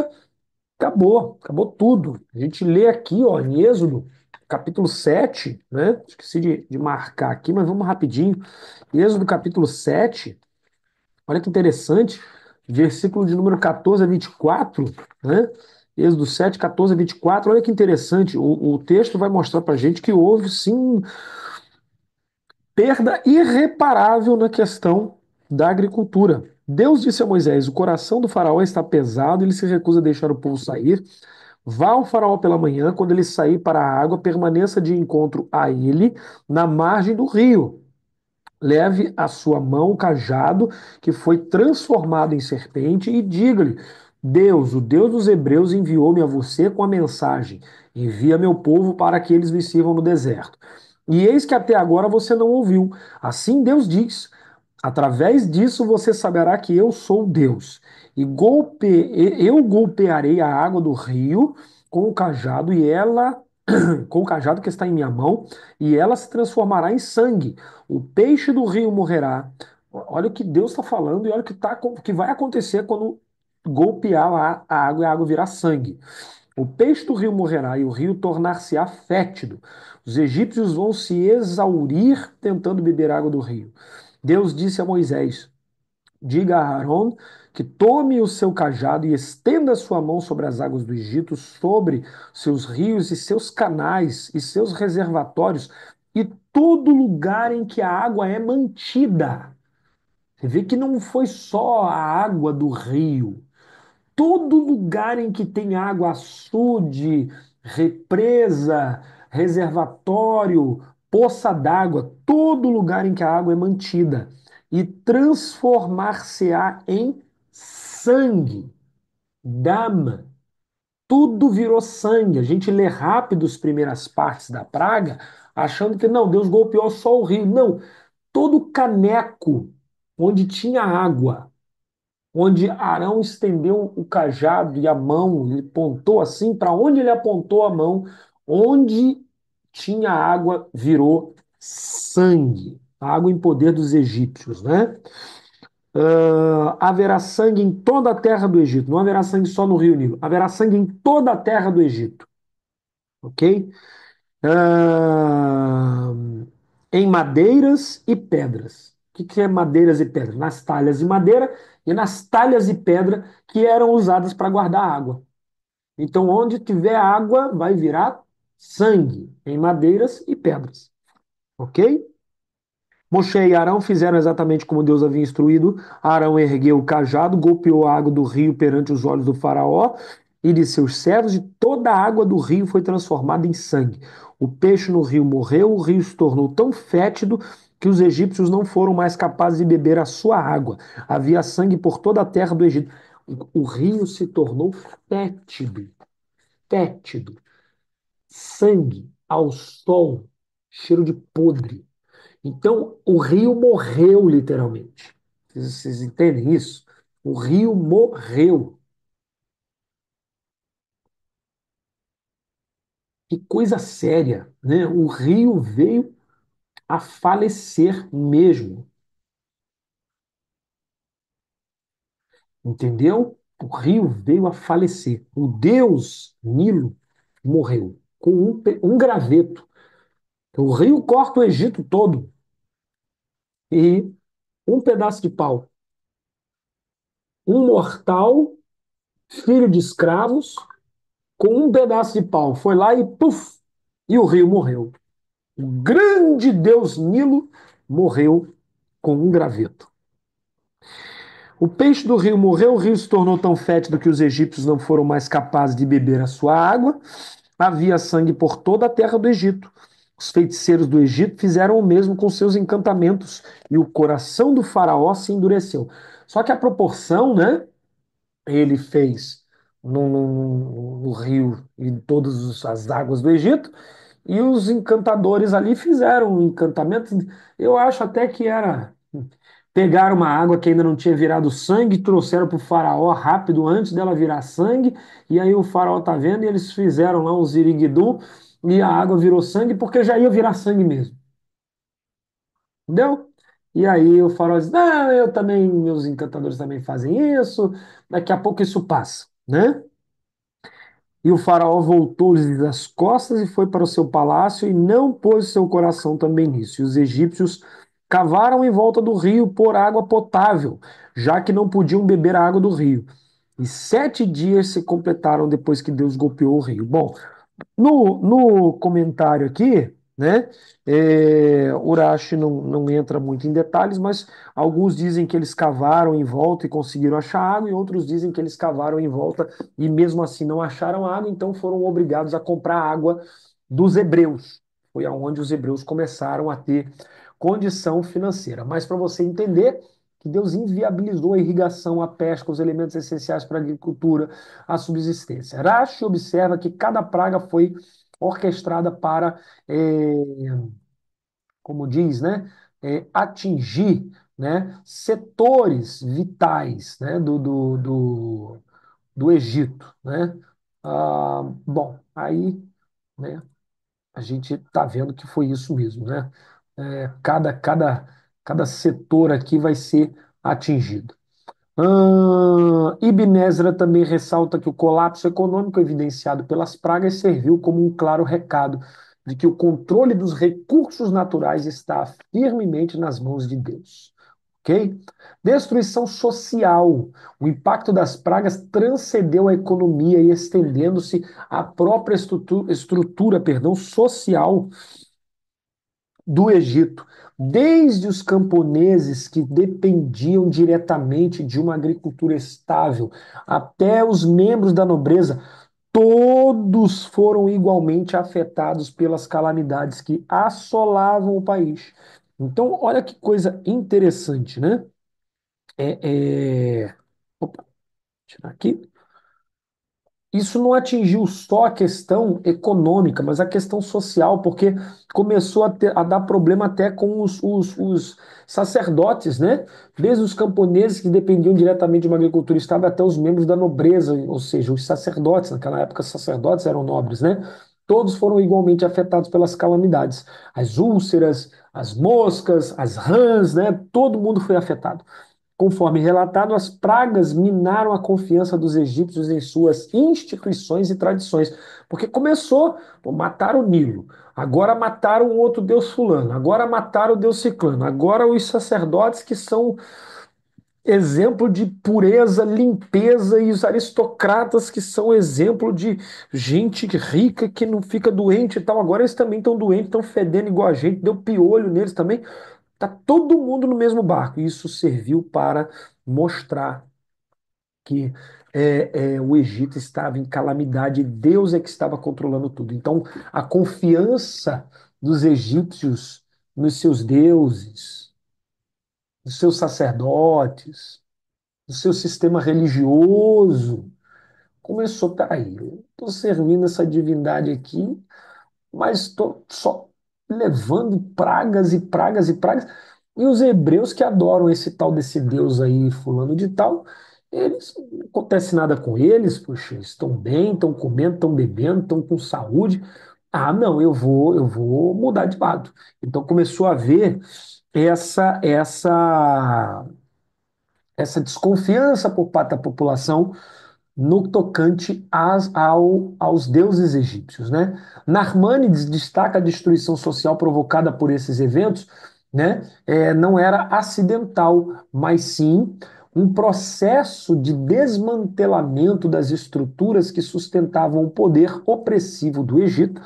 acabou, acabou tudo. A gente lê aqui, ó, em Êxodo, capítulo 7, né? Esqueci de marcar aqui, mas vamos rapidinho. Êxodo capítulo 7, olha que interessante, versículo de número 14 a 24, né? Êxodo 7, 14 a 24, olha que interessante. O texto vai mostrar pra gente que houve sim perda irreparável na questão da agricultura. Deus disse a Moisés: o coração do faraó está pesado, ele se recusa a deixar o povo sair. Vá ao faraó pela manhã, quando ele sair para a água, permaneça de encontro a ele na margem do rio. Leve a sua mão o cajado que foi transformado em serpente e diga-lhe: Deus, o Deus dos Hebreus, enviou-me a você com a mensagem: envia meu povo para que eles me sirvam no deserto. E eis que até agora você não ouviu. Assim Deus diz: através disso você saberá que eu sou Deus. Eu golpearei a água do rio com o cajado e ela com o cajado que está em minha mão, e ela se transformará em sangue. O peixe do rio morrerá. Olha o que Deus está falando e olha o que vai acontecer quando golpear a água e a água virar sangue. O peixe do rio morrerá e o rio tornar-se-á fétido. Os egípcios vão se exaurir tentando beber água do rio. Deus disse a Moisés: diga a Aaron que tome o seu cajado e estenda sua mão sobre as águas do Egito, sobre seus rios e seus canais e seus reservatórios e todo lugar em que a água é mantida. Você vê que não foi só a água do rio. Todo lugar em que tem água, açude, represa, reservatório, poça d'água, todo lugar em que a água é mantida, e transformar-se-á em sangue, dama. Tudo virou sangue. A gente lê rápido as primeiras partes da praga, achando que não, Deus golpeou só o rio. Não, todo caneco onde tinha água, onde Arão estendeu o cajado e a mão, ele apontou assim, para onde ele apontou a mão, onde tinha água, virou sangue. Água em poder dos egípcios, né? Haverá sangue em toda a terra do Egito, não haverá sangue só no Rio Nilo, haverá sangue em toda a terra do Egito, ok? Ah, em madeiras e pedras. O que é madeiras e pedras? Nas talhas de madeira e nas talhas de pedra que eram usadas para guardar água. Então, onde tiver água, vai virar sangue em madeiras e pedras. Ok? Moshe e Arão fizeram exatamente como Deus havia instruído. Arão ergueu o cajado, golpeou a água do rio perante os olhos do faraó e de seus servos, e toda a água do rio foi transformada em sangue. O peixe no rio morreu, o rio se tornou tão fétido que os egípcios não foram mais capazes de beber a sua água. Havia sangue por toda a terra do Egito. O rio se tornou fétido, fétido. Sangue ao sol, cheiro de podre. Então, o rio morreu literalmente. Vocês entendem isso? O rio morreu. Que coisa séria, né? O rio veio a falecer mesmo, entendeu? O rio veio a falecer. O deus Nilo morreu com um graveto. O rio corta o Egito todo e um pedaço de pau. Um mortal, filho de escravos, com um pedaço de pau, foi lá e puf, e o rio morreu. O grande deus Nilo morreu com um graveto. O peixe do rio morreu, o rio se tornou tão fétido que os egípcios não foram mais capazes de beber a sua água. Havia sangue por toda a terra do Egito. Os feiticeiros do Egito fizeram o mesmo com seus encantamentos e o coração do faraó se endureceu. Só que a proporção, né? Ele fez no rio e em todas as águas do Egito, e os encantadores ali fizeram um encantamento. Eu acho até que era. Pegaram uma água que ainda não tinha virado sangue, trouxeram para o faraó rápido antes dela virar sangue, e aí o faraó tá vendo, e eles fizeram lá um ziriguidum, e a água virou sangue, porque já ia virar sangue mesmo. Entendeu? E aí o faraó diz: Não, eu também, meus encantadores também fazem isso, daqui a pouco isso passa, né? E o faraó voltou-lhes as costas e foi para o seu palácio e não pôs seu coração também nisso. E os egípcios cavaram em volta do rio por água potável, já que não podiam beber a água do rio. E 7 dias se completaram depois que Deus golpeou o rio. Bom, no comentário aqui, né, Urashi não entra muito em detalhes, mas alguns dizem que eles cavaram em volta e conseguiram achar água, e outros dizem que eles cavaram em volta e mesmo assim não acharam água, então foram obrigados a comprar água dos hebreus. Foi aonde os hebreus começaram a ter condição financeira. Mas para você entender que Deus inviabilizou a irrigação, a pesca, os elementos essenciais para a agricultura, a subsistência. Rashi observa que cada praga foi orquestrada para, como diz, né, atingir, né, setores vitais, né, do Egito, né? Bom, aí, né, a gente está vendo que foi isso mesmo, né? Cada setor aqui vai ser atingido. Ibn Ezra também ressalta que o colapso econômico evidenciado pelas pragas serviu como um claro recado de que o controle dos recursos naturais está firmemente nas mãos de Deus. Ok? Destruição social. O impacto das pragas transcendeu a economia e estendendo-se à própria estrutura, social do Egito, desde os camponeses que dependiam diretamente de uma agricultura estável, até os membros da nobreza, todos foram igualmente afetados pelas calamidades que assolavam o país. Então, olha que coisa interessante, né? Opa, tirar aqui. Isso não atingiu só a questão econômica, mas a questão social, porque começou a dar problema até com os sacerdotes, né? Desde os camponeses que dependiam diretamente de uma agricultura estável até os membros da nobreza, ou seja, os sacerdotes. Naquela época, os sacerdotes eram nobres, né? Todos foram igualmente afetados pelas calamidades. As úlceras, as moscas, as rãs, né? Todo mundo foi afetado. Conforme relatado, as pragas minaram a confiança dos egípcios em suas instituições e tradições. Porque começou, pô, mataram o Nilo, agora mataram o outro deus fulano, agora mataram o deus ciclano, agora os sacerdotes que são exemplo de pureza, limpeza, e os aristocratas que são exemplo de gente rica que não fica doente e tal. Agora eles também estão doentes, estão fedendo igual a gente, deu piolho neles também. Tá todo mundo no mesmo barco. Isso serviu para mostrar que o Egito estava em calamidade e Deus é que estava controlando tudo. Então, a confiança dos egípcios nos seus deuses, nos seus sacerdotes, no seu sistema religioso, começou, peraí, eu estou servindo essa divindade aqui, mas estou só levando pragas e pragas e pragas. E os hebreus que adoram esse tal desse Deus aí, fulano de tal, eles não acontece nada com eles, poxa, estão bem, estão comendo, estão bebendo, estão com saúde. Ah, não, eu vou mudar de lado. Então começou a haver essa desconfiança por parte da população no tocante aos deuses egípcios, né? Narmânides destaca a destruição social provocada por esses eventos, né? Não era acidental, mas sim um processo de desmantelamento das estruturas que sustentavam o poder opressivo do Egito,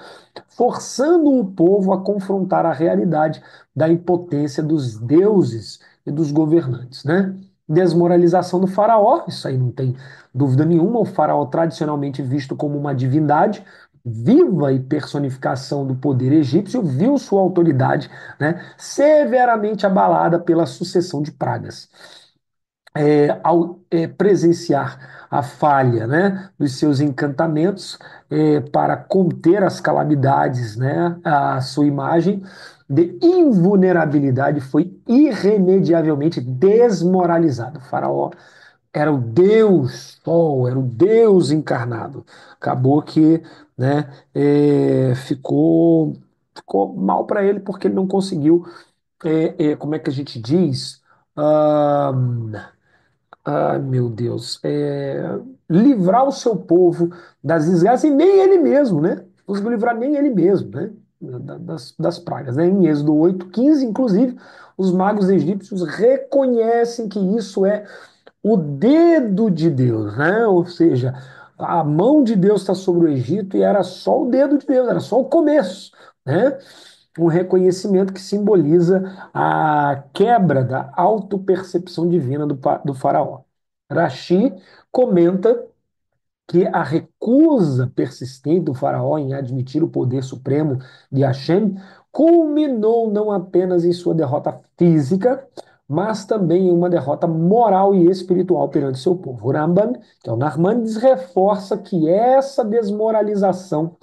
forçando o povo a confrontar a realidade da impotência dos deuses e dos governantes, né? Desmoralização do faraó, isso aí não tem dúvida nenhuma, o faraó tradicionalmente visto como uma divindade, viva e personificação do poder egípcio, viu sua autoridade, né, severamente abalada pela sucessão de pragas. Ao presenciar a falha, né, dos seus encantamentos para conter as calamidades, né, a sua imagem de invulnerabilidade foi irremediavelmente desmoralizado. O faraó era o Deus Sol, era o Deus encarnado. Acabou que, né, ficou mal para ele porque ele não conseguiu, como é que a gente diz? Ah, Ai, meu Deus, livrar o seu povo das desgraças e nem ele mesmo, né? Não conseguiu livrar nem ele mesmo, né? Das pragas, né? Em Êxodo 8:15, inclusive, os magos egípcios reconhecem que isso é o dedo de Deus, né? Ou seja, a mão de Deus está sobre o Egito e era só o dedo de Deus, era só o começo, né? Um reconhecimento que simboliza a quebra da autopercepção divina do faraó. Rashi comenta que a recusa persistente do faraó em admitir o poder supremo de Hashem culminou não apenas em sua derrota física, mas também em uma derrota moral e espiritual perante seu povo. O Rambam, que é o Narmanides, reforça que essa desmoralização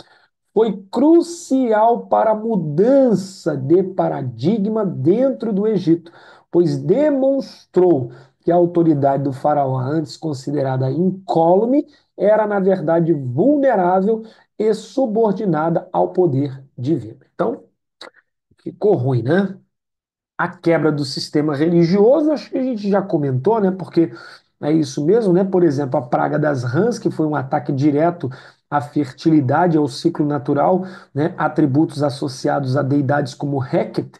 foi crucial para a mudança de paradigma dentro do Egito, pois demonstrou que a autoridade do faraó, antes considerada incólume, era, na verdade, vulnerável e subordinada ao poder divino. Então, ficou ruim, né? A quebra do sistema religioso, acho que a gente já comentou, né? Porque é isso mesmo, né? Por exemplo, a praga das rãs, que foi um ataque direto à fertilidade, ao ciclo natural, né? Atributos associados a deidades como Heket,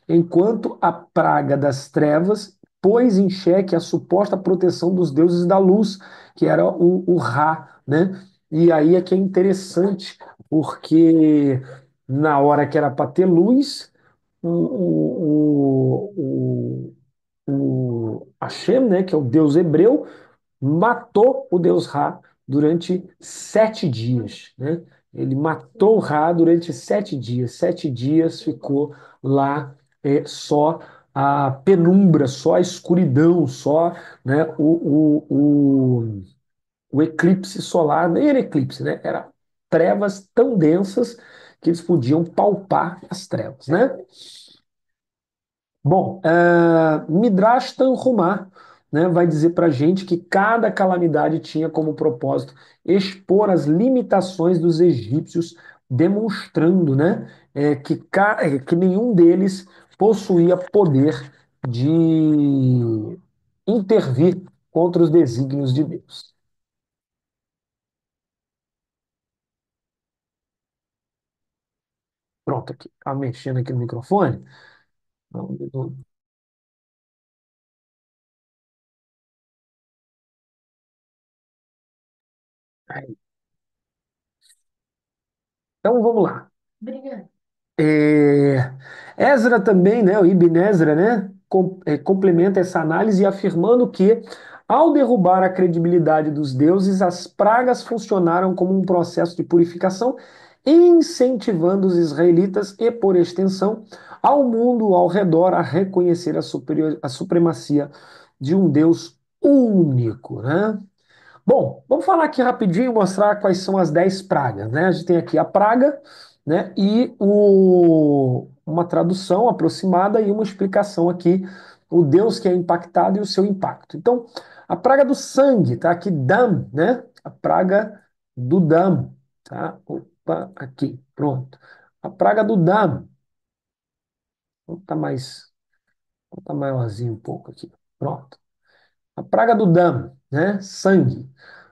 enquanto a praga das trevas pôs em xeque a suposta proteção dos deuses da luz, que era o Ra, né? E aí é que é interessante, porque na hora que era para ter luz, o Hashem, né, que é o deus hebreu, matou o deus Ra durante 7 dias, né? Ele matou Ra durante 7 dias. 7 dias ficou lá só a penumbra, só a escuridão, só, né, o eclipse solar. Nem era eclipse, né? Era trevas tão densas que eles podiam palpar as trevas, né? Bom, Midrash Tanhumá, né, vai dizer para a gente que cada calamidade tinha como propósito expor as limitações dos egípcios, demonstrando, né, que nenhum deles possuía poder de intervir contra os desígnios de Deus. Pronto, aqui, tá mexendo aqui no microfone. Então vamos lá. É, Ezra também, né, o Ibn Ezra, né, complementa essa análise afirmando que, ao derrubar a credibilidade dos deuses, as pragas funcionaram como um processo de purificação, incentivando os israelitas e, por extensão, ao mundo ao redor a reconhecer a supremacia de um Deus único, né? Bom, vamos falar aqui rapidinho, mostrar quais são as 10 pragas, né? A gente tem aqui a praga, né? E uma tradução aproximada e uma explicação aqui, o Deus que é impactado e o seu impacto. Então, a praga do sangue, tá? Aqui, dam, né? A praga do dam, tá? Opa, aqui, pronto. A praga do dam. Vou tá maiorzinho um pouco aqui. Pronto. A praga do dam, né? Sangue.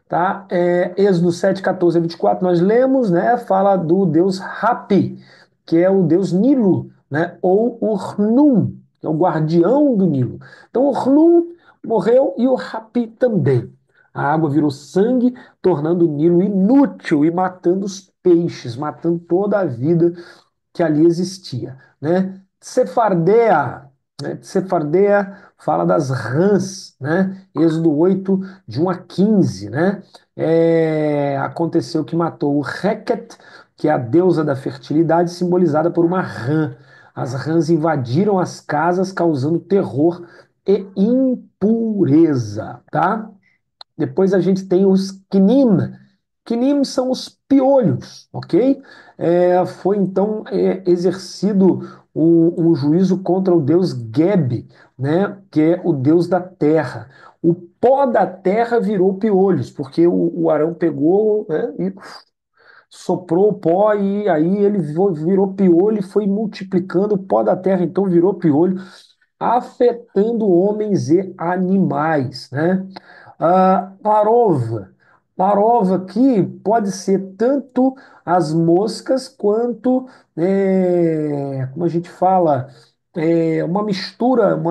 Tá? Êxodo 7, 14 a 24, nós lemos, né? Fala do deus Hapi, que é o deus Nilo, né? Ou o Hnum, que é o guardião do Nilo. Então o Hnum morreu e o Hapi também. A água virou sangue, tornando o Nilo inútil e matando os peixes, matando toda a vida que ali existia, né? Sefardea. né? Tsefardea fala das rãs, né? Êxodo 8, de 1 a 15, né? Aconteceu que matou o Reket, que é a deusa da fertilidade, simbolizada por uma rã. As rãs invadiram as casas, causando terror e impureza, tá? Depois a gente tem os Knim. Knim são os piolhos, ok? Foi então exercido um juízo contra o deus Geb, né? Que é o deus da terra. O pó da terra virou piolhos, porque o Arão pegou, né, e soprou o pó e aí ele virou piolho e foi multiplicando o pó da terra, então virou piolho, afetando homens e animais, né? Parova. Parova aqui pode ser tanto as moscas quanto, como a gente fala, uma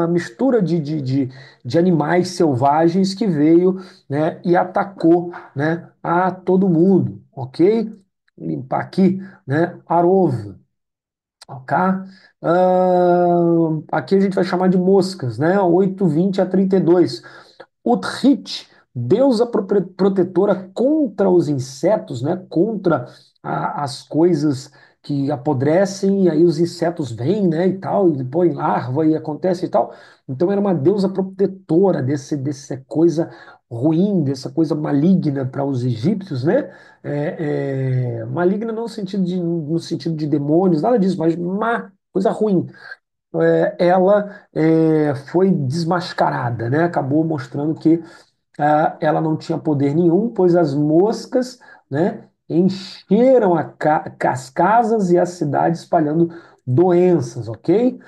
mistura de animais selvagens que veio, né, e atacou, né, a todo mundo, ok? Vou limpar aqui, né? Parova. Ok? Aqui a gente vai chamar de moscas, né? 8, 20 a 32. Uthit, deusa protetora contra os insetos, né? Contra as coisas que apodrecem, e aí os insetos vêm, né? E tal, e põem larva e acontece e tal. Então era uma deusa protetora dessa coisa ruim, dessa coisa maligna para os egípcios, né? Maligna não no sentido de demônios, nada disso, mas má, coisa ruim. Ela foi desmascarada, né? Acabou mostrando que ela não tinha poder nenhum, pois as moscas, né, encheram as casas e a cidade espalhando doenças, ok?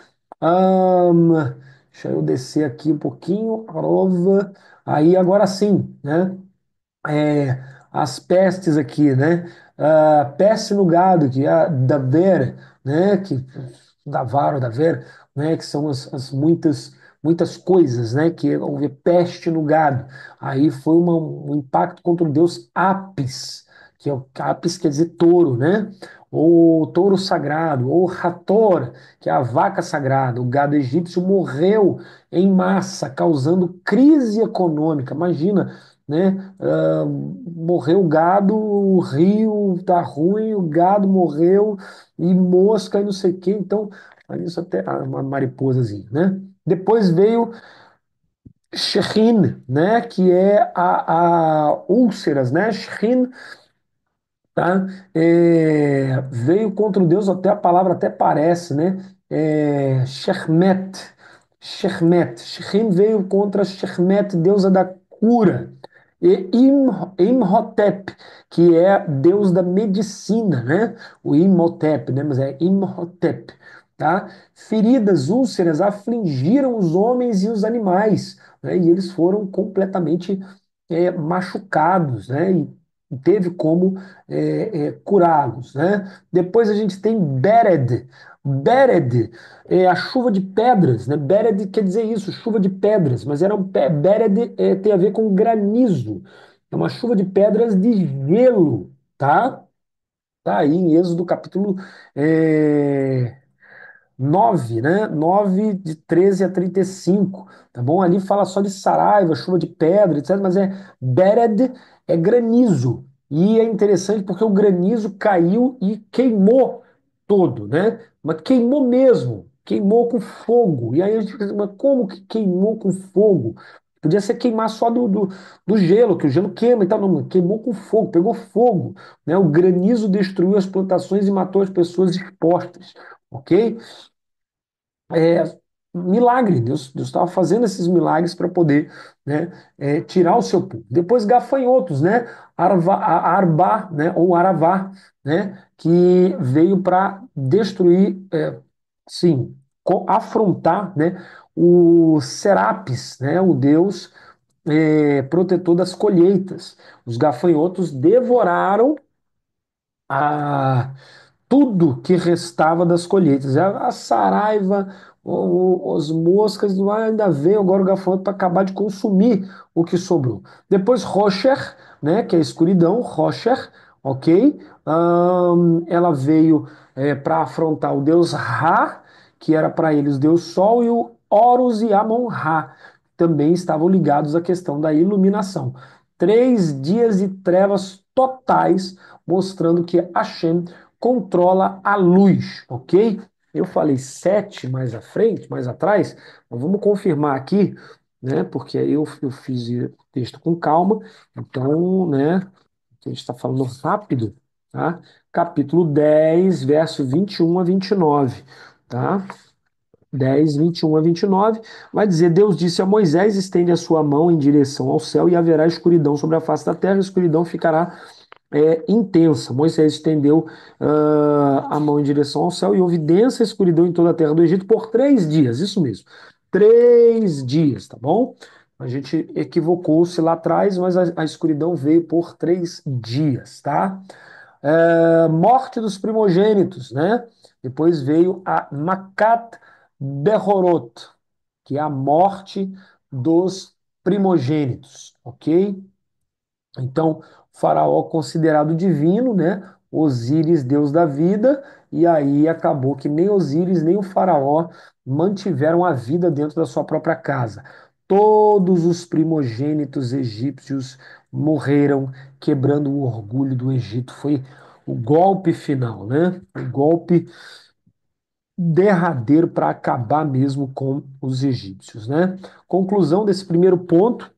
Deixa eu descer aqui um pouquinho. Prova. Aí agora sim, né? é, as pestes aqui, né? A peste no gado, que é a Daver, né? Davar ou Daver, né? Que são as muitas coisas, né? Que houve peste no gado. Aí foi um impacto contra o deus Apis, que é o Apis quer dizer touro, né? Ou touro sagrado, ou Hathor, que é a vaca sagrada. O gado egípcio morreu em massa, causando crise econômica. Imagina, né? Morreu o gado, o rio tá ruim, o gado morreu, e mosca e não sei o quê. Então, isso até uma mariposazinha, né? Depois veio Shechin, né? Que é a úlceras, né? Shechin, tá? Veio contra o Deus, até a palavra até parece, né? Shechmet, Shechmet. Shechin veio contra Shechmet, deusa da cura. E Imhotep, que é deus da medicina, né? O Imhotep, né? Mas é Imhotep, tá? Feridas, úlceras afligiram os homens e os animais, né? E eles foram completamente machucados, né? E teve como curá-los, né? Depois a gente tem Bered. Bered é a chuva de pedras, né? Bered quer dizer isso, chuva de pedras, mas Bered tem a ver com granizo. É uma chuva de pedras de gelo, tá? Tá aí em Êxodo capítulo é, 9, né? 9 de 13 a 35, tá bom? Ali fala só de Saraiva, chuva de pedra, etc. Mas Bered é granizo. E é interessante porque o granizo caiu e queimou todo, né? Mas queimou mesmo, queimou com fogo. E aí a gente fica assim, mas como que queimou com fogo? Podia ser queimar só do gelo, que o gelo queima e tal. Não, queimou com fogo, pegou fogo, né? O granizo destruiu as plantações e matou as pessoas expostas, ok? é, Milagre. Deus estava fazendo esses milagres para poder, né, tirar o seu povo. Depois gafanhotos, né, Arba, né, ou Aravá, né, que veio para destruir, sim, afrontar, né, o Serapis, né, o Deus protetor das colheitas. Os gafanhotos devoraram a tudo que restava das colheitas. A saraiva, as moscas, ainda veio agora o gafanhoto para acabar de consumir o que sobrou. Depois Rocher, né, que é a escuridão, Rocher, ok? Ela veio para afrontar o deus Ra, que era para eles Deus Sol, e o Horus e Amon-Ra também estavam ligados à questão da iluminação. 3 dias de trevas totais, mostrando que Hashem controla a luz, ok? Eu falei 7 mais à frente, mais atrás, mas vamos confirmar aqui, né? Porque aí eu fiz o texto com calma, então, né? A gente está falando rápido, tá? Capítulo 10, verso 21 a 29, tá? 10, 21 a 29, vai dizer: Deus disse a Moisés: estende a sua mão em direção ao céu e haverá escuridão sobre a face da terra, a escuridão ficará intensa. Moisés estendeu a mão em direção ao céu e houve densa escuridão em toda a terra do Egito por 3 dias, isso mesmo, 3 dias, tá bom? A gente equivocou-se lá atrás, mas a escuridão veio por 3 dias, tá? Morte dos primogênitos, né? Depois veio a Makat Behorot, que é a morte dos primogênitos, ok? Então, Faraó considerado divino, né? Osíris, deus da vida, e aí acabou que nem Osíris nem o Faraó mantiveram a vida dentro da sua própria casa. Todos os primogênitos egípcios morreram, quebrando o orgulho do Egito. Foi o golpe final, né? O golpe derradeiro para acabar mesmo com os egípcios, né? Conclusão desse primeiro ponto: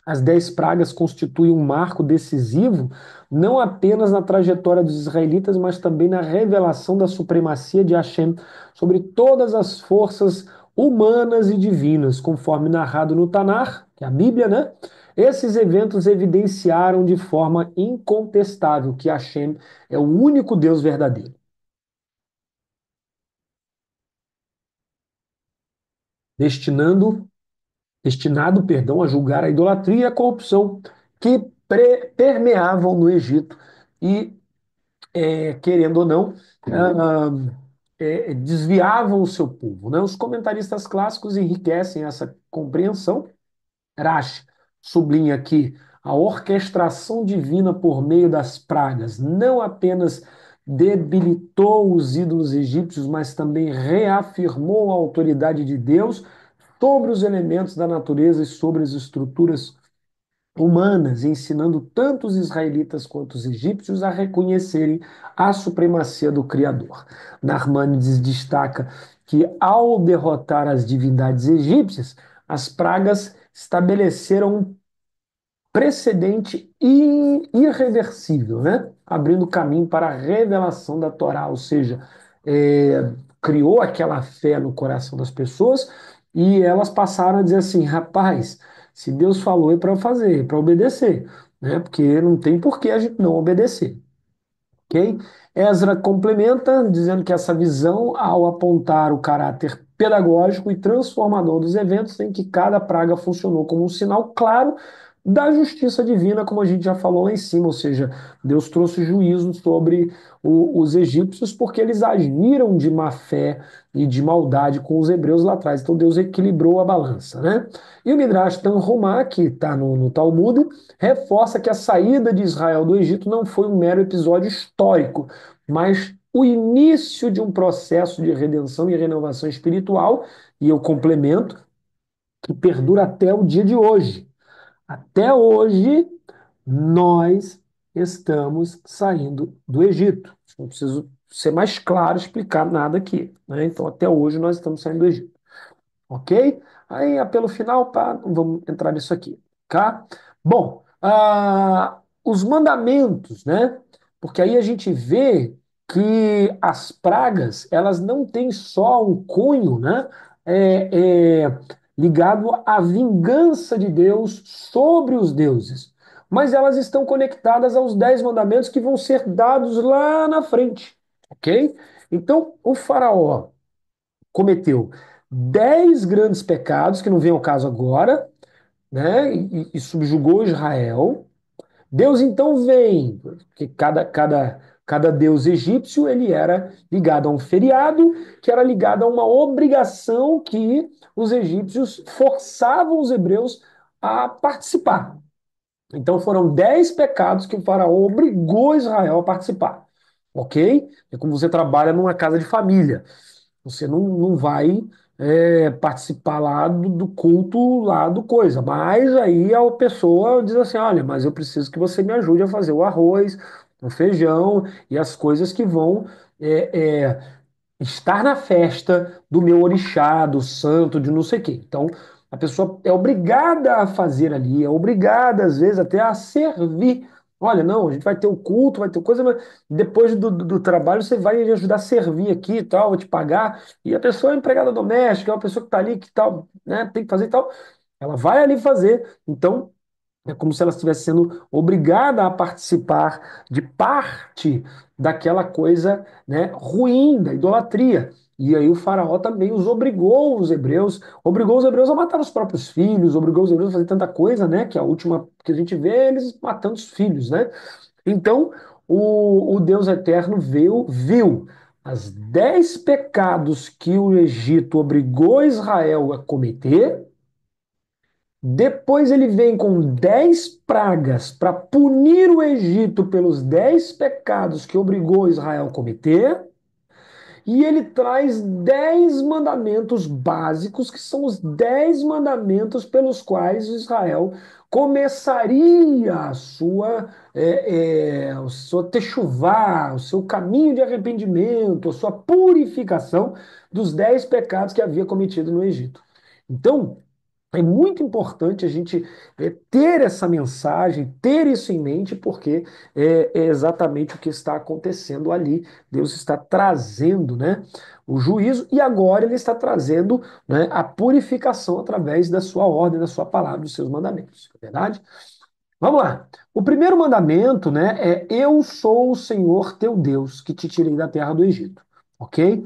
as 10 pragas constituem um marco decisivo, não apenas na trajetória dos israelitas, mas também na revelação da supremacia de Hashem sobre todas as forças humanas e divinas, conforme narrado no Tanar, que é a Bíblia, né? Esses eventos evidenciaram de forma incontestável que Hashem é o único Deus verdadeiro, destinando destinado, perdão, a julgar a idolatria e a corrupção que permeavam no Egito e, querendo ou não, ah, desviavam o seu povo, né? Os comentaristas clássicos enriquecem essa compreensão. Rashi sublinha que a orquestração divina por meio das pragas não apenas debilitou os ídolos egípcios, mas também reafirmou a autoridade de Deus sobre os elementos da natureza e sobre as estruturas humanas, ensinando tanto os israelitas quanto os egípcios a reconhecerem a supremacia do Criador. Narmânides destaca que, ao derrotar as divindades egípcias, as pragas estabeleceram um precedente irreversível, né? Abrindo caminho para a revelação da Torá, ou seja, criou aquela fé no coração das pessoas e elas passaram a dizer assim: rapaz, se Deus falou é para fazer, é para obedecer, né? Porque não tem por que a gente não obedecer. Ok? Ezra complementa, dizendo que essa visão, ao apontar o caráter pedagógico e transformador dos eventos, em que cada praga funcionou como um sinal claro da justiça divina, como a gente já falou lá em cima, ou seja, Deus trouxe juízo sobre os egípcios porque eles agiram de má fé e de maldade com os hebreus lá atrás. Então Deus equilibrou a balança, né? E o Midrash Tanhumá, que está no Talmud, reforça que a saída de Israel do Egito não foi um mero episódio histórico, mas o início de um processo de redenção e renovação espiritual, e eu complemento, que perdura até o dia de hoje. Até hoje, nós estamos saindo do Egito. Não preciso ser mais claro, explicar nada aqui, né? Então, até hoje, nós estamos saindo do Egito. Ok? Aí, pelo final, pá, não vamos entrar nisso aqui, tá? Bom, os mandamentos, né? Porque aí a gente vê que as pragas, elas não têm só um cunho, né? Ligado à vingança de Deus sobre os deuses, mas elas estão conectadas aos 10 mandamentos que vão ser dados lá na frente, ok? Então, o faraó cometeu 10 grandes pecados, que não vem ao caso agora, né? E subjugou Israel. Deus então vem, porque cada deus egípcio ele era ligado a um feriado, que era ligado a uma obrigação que os egípcios forçavam os hebreus a participar. Então foram 10 pecados que o faraó obrigou Israel a participar. Ok? É como você trabalha numa casa de família. Você não vai participar lá do culto lá do coisa. Mas aí a pessoa diz assim: olha, mas eu preciso que você me ajude a fazer o arroz, o feijão e as coisas que vão é, é, estar na festa do meu orixá, do santo, de não sei o quê. Então, a pessoa é obrigada a fazer ali, é obrigada, às vezes, até a servir. Olha, não, a gente vai ter o culto, vai ter coisa, mas depois do trabalho você vai ajudar a servir aqui e tal, vou te pagar. E a pessoa é empregada doméstica, é uma pessoa que está ali, que tal, né, tem que fazer e tal. Ela vai ali fazer. Então, é como se ela estivesse sendo obrigada a participar de parte daquela coisa, né, ruim, da idolatria. E aí o faraó também obrigou os hebreus a matar os próprios filhos, obrigou os hebreus a fazer tanta coisa, né, que a última que a gente vê é eles matando os filhos, né? Então, o Deus Eterno viu as 10 pecados que o Egito obrigou Israel a cometer. Depois ele vem com 10 pragas para punir o Egito pelos 10 pecados que obrigou Israel a cometer. E ele traz 10 mandamentos básicos, que são os 10 mandamentos pelos quais Israel começaria a sua techuvá, o seu caminho de arrependimento, a sua purificação dos 10 pecados que havia cometido no Egito. Então, é muito importante a gente ter essa mensagem, ter isso em mente, porque é exatamente o que está acontecendo ali. Deus está trazendo, né, o juízo e agora ele está trazendo, né, a purificação através da sua ordem, da sua palavra, dos seus mandamentos. É verdade? Vamos lá. O primeiro mandamento, né, é: Eu sou o Senhor teu Deus, que te tirei da terra do Egito. Ok?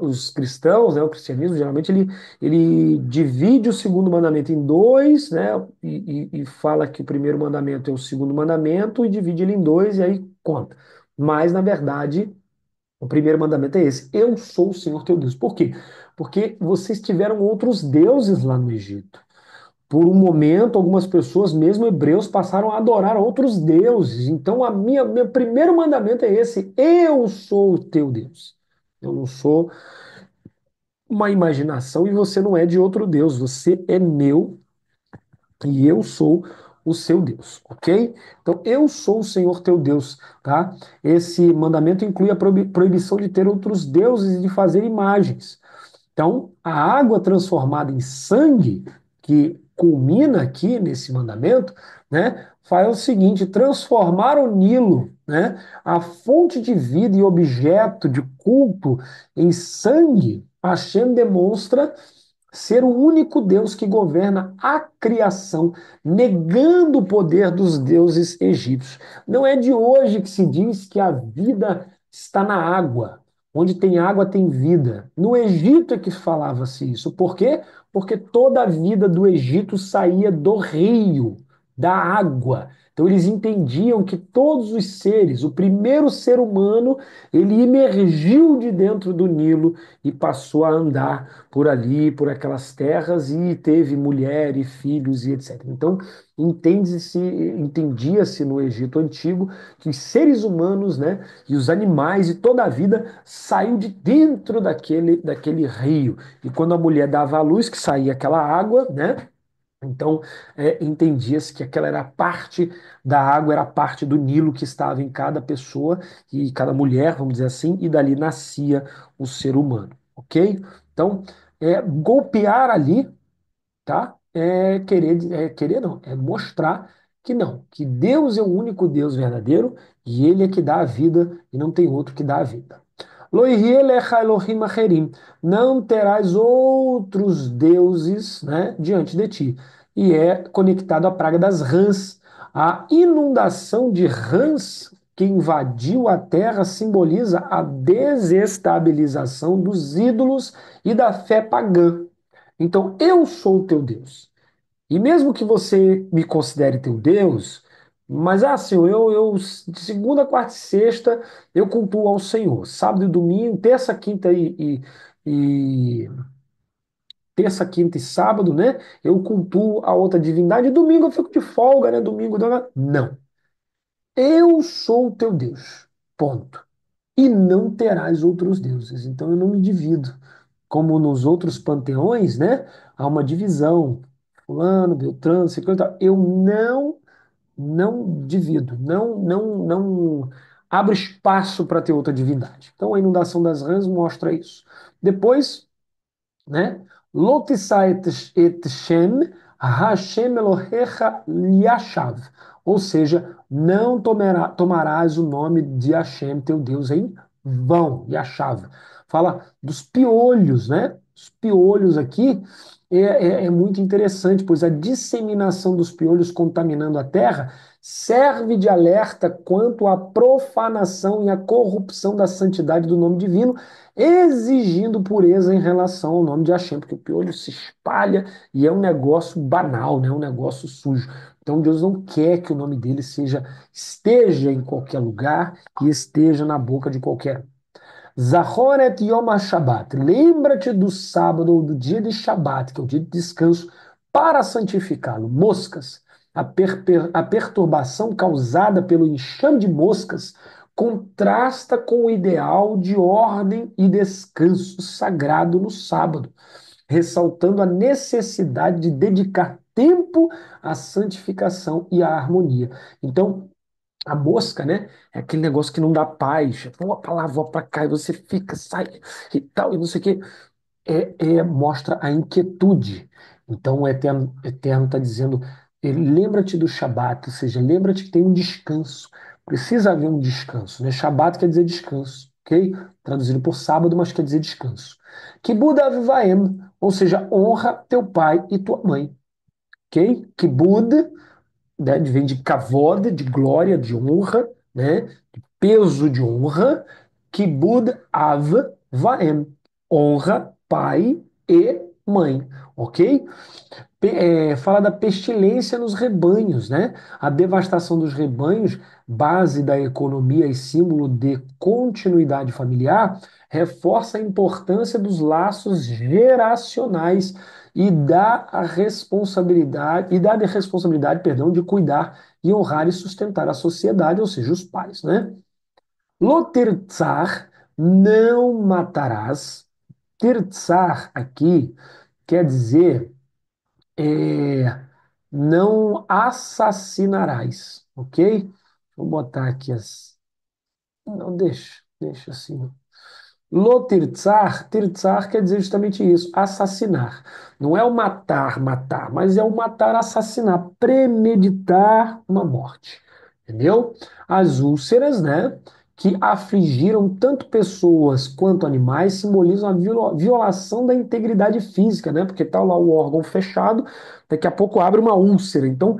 Os cristãos, né, o cristianismo, geralmente ele divide o segundo mandamento em dois, né, e fala que o primeiro mandamento é o segundo mandamento e divide ele em dois e aí conta. Mas, na verdade, o primeiro mandamento é esse: Eu sou o Senhor teu Deus. Por quê? Porque vocês tiveram outros deuses lá no Egito. Por um momento, algumas pessoas, mesmo hebreus, passaram a adorar outros deuses. Então, meu primeiro mandamento é esse: Eu sou o teu Deus. Eu não sou uma imaginação e você não é de outro Deus. Você é meu e eu sou o seu Deus, ok? Então, eu sou o Senhor teu Deus, tá? Esse mandamento inclui a proibição de ter outros deuses e de fazer imagens. Então, a água transformada em sangue, que culmina aqui nesse mandamento, né, faz o seguinte: transformar o Nilo, né, a fonte de vida e objeto de culto, em sangue. Hashem demonstra ser o único Deus que governa a criação, negando o poder dos deuses egípcios. Não é de hoje que se diz que a vida está na água. Onde tem água tem vida. No Egito é que falava-se isso. Por quê? Porque toda a vida do Egito saía do rio, da água. Então eles entendiam que todos os seres, o primeiro ser humano, ele emergiu de dentro do Nilo e passou a andar por ali, por aquelas terras e teve mulher e filhos e etc. Então entendia-se no Egito antigo que os seres humanos, né, e os animais e toda a vida saiu de dentro daquele rio. E quando a mulher dava à luz, que saía aquela água, né? Então, entendia-se que aquela era parte da água, era parte do Nilo que estava em cada pessoa e cada mulher, vamos dizer assim, e dali nascia o ser humano, ok? Então, golpear ali, tá? Querer não, é mostrar que não, que Deus é o único Deus verdadeiro e Ele é que dá a vida e não tem outro que dá a vida. Lo yihye lecha Elohim acherim. Não terás outros deuses, né, diante de ti. E é conectado à praga das rãs. A inundação de rãs que invadiu a terra simboliza a desestabilização dos ídolos e da fé pagã. Então, eu sou o teu Deus. E mesmo que você me considere teu Deus, mas assim, de segunda, quarta e sexta eu cultuo ao Senhor. Sábado e domingo, terça, quinta e terça, quinta e sábado, né? Eu cultuo a outra divindade. E domingo eu fico de folga, né? Domingo, não. Eu sou o teu Deus. Ponto. E não terás outros deuses. Então eu não me divido. como nos outros panteões, né, há uma divisão. Fulano, Beltrano, ciclano, e tal. Eu não divido, não abro espaço para ter outra divindade. Então a inundação das rãs mostra isso. Depois, né? Lo tissa et Shem, Hashem Elohecha Yashav. Ou seja, não tomarás o nome de Hashem, teu Deus, em vão, Yashav. Fala dos piolhos, né? Os piolhos aqui é muito interessante, pois a disseminação dos piolhos contaminando a terra serve de alerta quanto à profanação e à corrupção da santidade do nome divino, exigindo pureza em relação ao nome de Hashem, porque o piolho se espalha e é um negócio banal, né? Um negócio sujo. Então Deus não quer que o nome dele esteja em qualquer lugar e esteja na boca de qualquer um. Zahoret Yom HaShabbat. Lembra-te do sábado ou do dia de Shabat, que é o dia de descanso, para santificá-lo. Moscas. A perturbação causada pelo enxame de moscas contrasta com o ideal de ordem e descanso sagrado no sábado, ressaltando a necessidade de dedicar tempo à santificação e à harmonia. Então, a mosca, né? É aquele negócio que não dá paz. Voa pra lá, voa pra cá, e você fica, sai e tal, e não sei o quê. Mostra a inquietude. Então o Eterno está dizendo: lembra-te do Shabat, ou seja, lembra-te que tem um descanso. Precisa haver um descanso, né? Shabat quer dizer descanso, ok? Traduzido por sábado, mas quer dizer descanso. Kibud avivaem, ou seja, honra teu pai e tua mãe, ok? Kibud, né, vem de kavod, de glória, de honra, né, de peso de honra, kibud av vaem, honra pai e mãe, ok? Fala da pestilência nos rebanhos, né? A devastação dos rebanhos, base da economia e símbolo de continuidade familiar, reforça a importância dos laços geracionais e da responsabilidade, perdão, de cuidar e honrar e sustentar a sociedade, ou seja, os pais, né? Lotertzar, não matarás. Tertzar aqui quer dizer não assassinarás, ok? Vou botar aqui as. Não, deixa assim. Lotirtzar, tirtzar quer dizer justamente isso, assassinar. Não é o matar, matar, mas é o matar, assassinar, premeditar uma morte. Entendeu? As úlceras, né, que afligiram tanto pessoas quanto animais, simbolizam a violação da integridade física, né? Porque tá lá o órgão fechado, daqui a pouco abre uma úlcera. Então,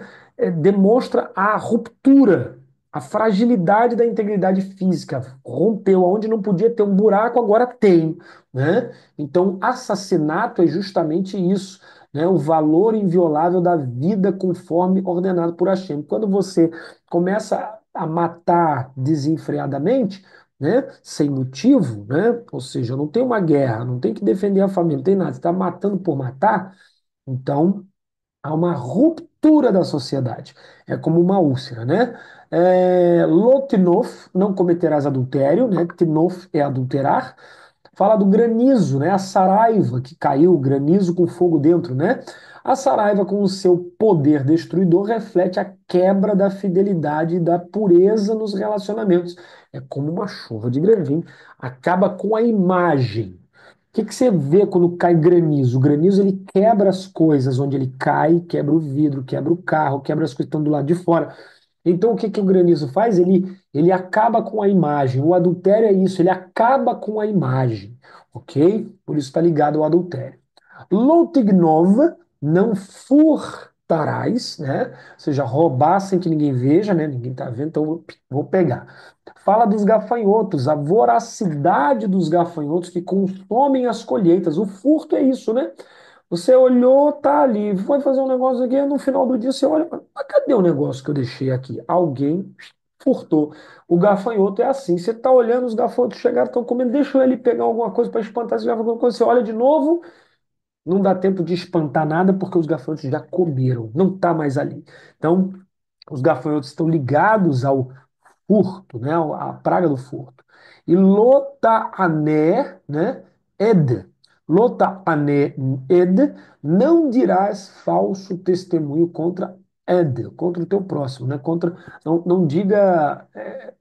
demonstra a ruptura, a fragilidade da integridade física. Rompeu onde não podia ter um buraco, agora tem, né? Então, assassinato é justamente isso, né? O valor inviolável da vida conforme ordenado por Hashem. Quando você começa a matar desenfreadamente, né? Sem motivo, né? Ou seja, não tem uma guerra, não tem que defender a família, não tem nada, você está matando por matar, então há uma ruptura da sociedade. É como uma úlcera, né? Lotinof, não cometerás adultério, né? Tinof é adulterar. Fala do granizo, né? A saraiva que caiu, granizo com fogo dentro, né? A saraiva, com o seu poder destruidor, reflete a quebra da fidelidade e da pureza nos relacionamentos. É como uma chuva de granizo, acaba com a imagem. O que você vê quando cai granizo? O granizo ele quebra as coisas onde ele cai, quebra o vidro, quebra o carro, quebra as coisas que estão do lado de fora. Então, o que o granizo faz? Ele acaba com a imagem. O adultério é isso, ele acaba com a imagem, ok? Por isso está ligado ao adultério. Loutignov, não furtarás, né? Ou seja, roubar sem que ninguém veja, né? Ninguém está vendo, então vou pegar. Fala dos gafanhotos, a voracidade dos gafanhotos que consomem as colheitas. O furto é isso, né? Você olhou, tá ali, foi fazer um negócio aqui, no final do dia você olha, mas cadê o negócio que eu deixei aqui? Alguém furtou. O gafanhoto é assim, você tá olhando, os gafanhotos chegaram, estão comendo, deixa ele pegar alguma coisa para espantar esse gafanhoto. Quando você olha de novo, não dá tempo de espantar nada porque os gafanhotos já comeram, não tá mais ali. Então, os gafanhotos estão ligados ao furto, né, a praga do furto. E lotaané, né, ed. Lota ane ed, não dirás falso testemunho contra ed, contra o teu próximo, né? Contra, não diga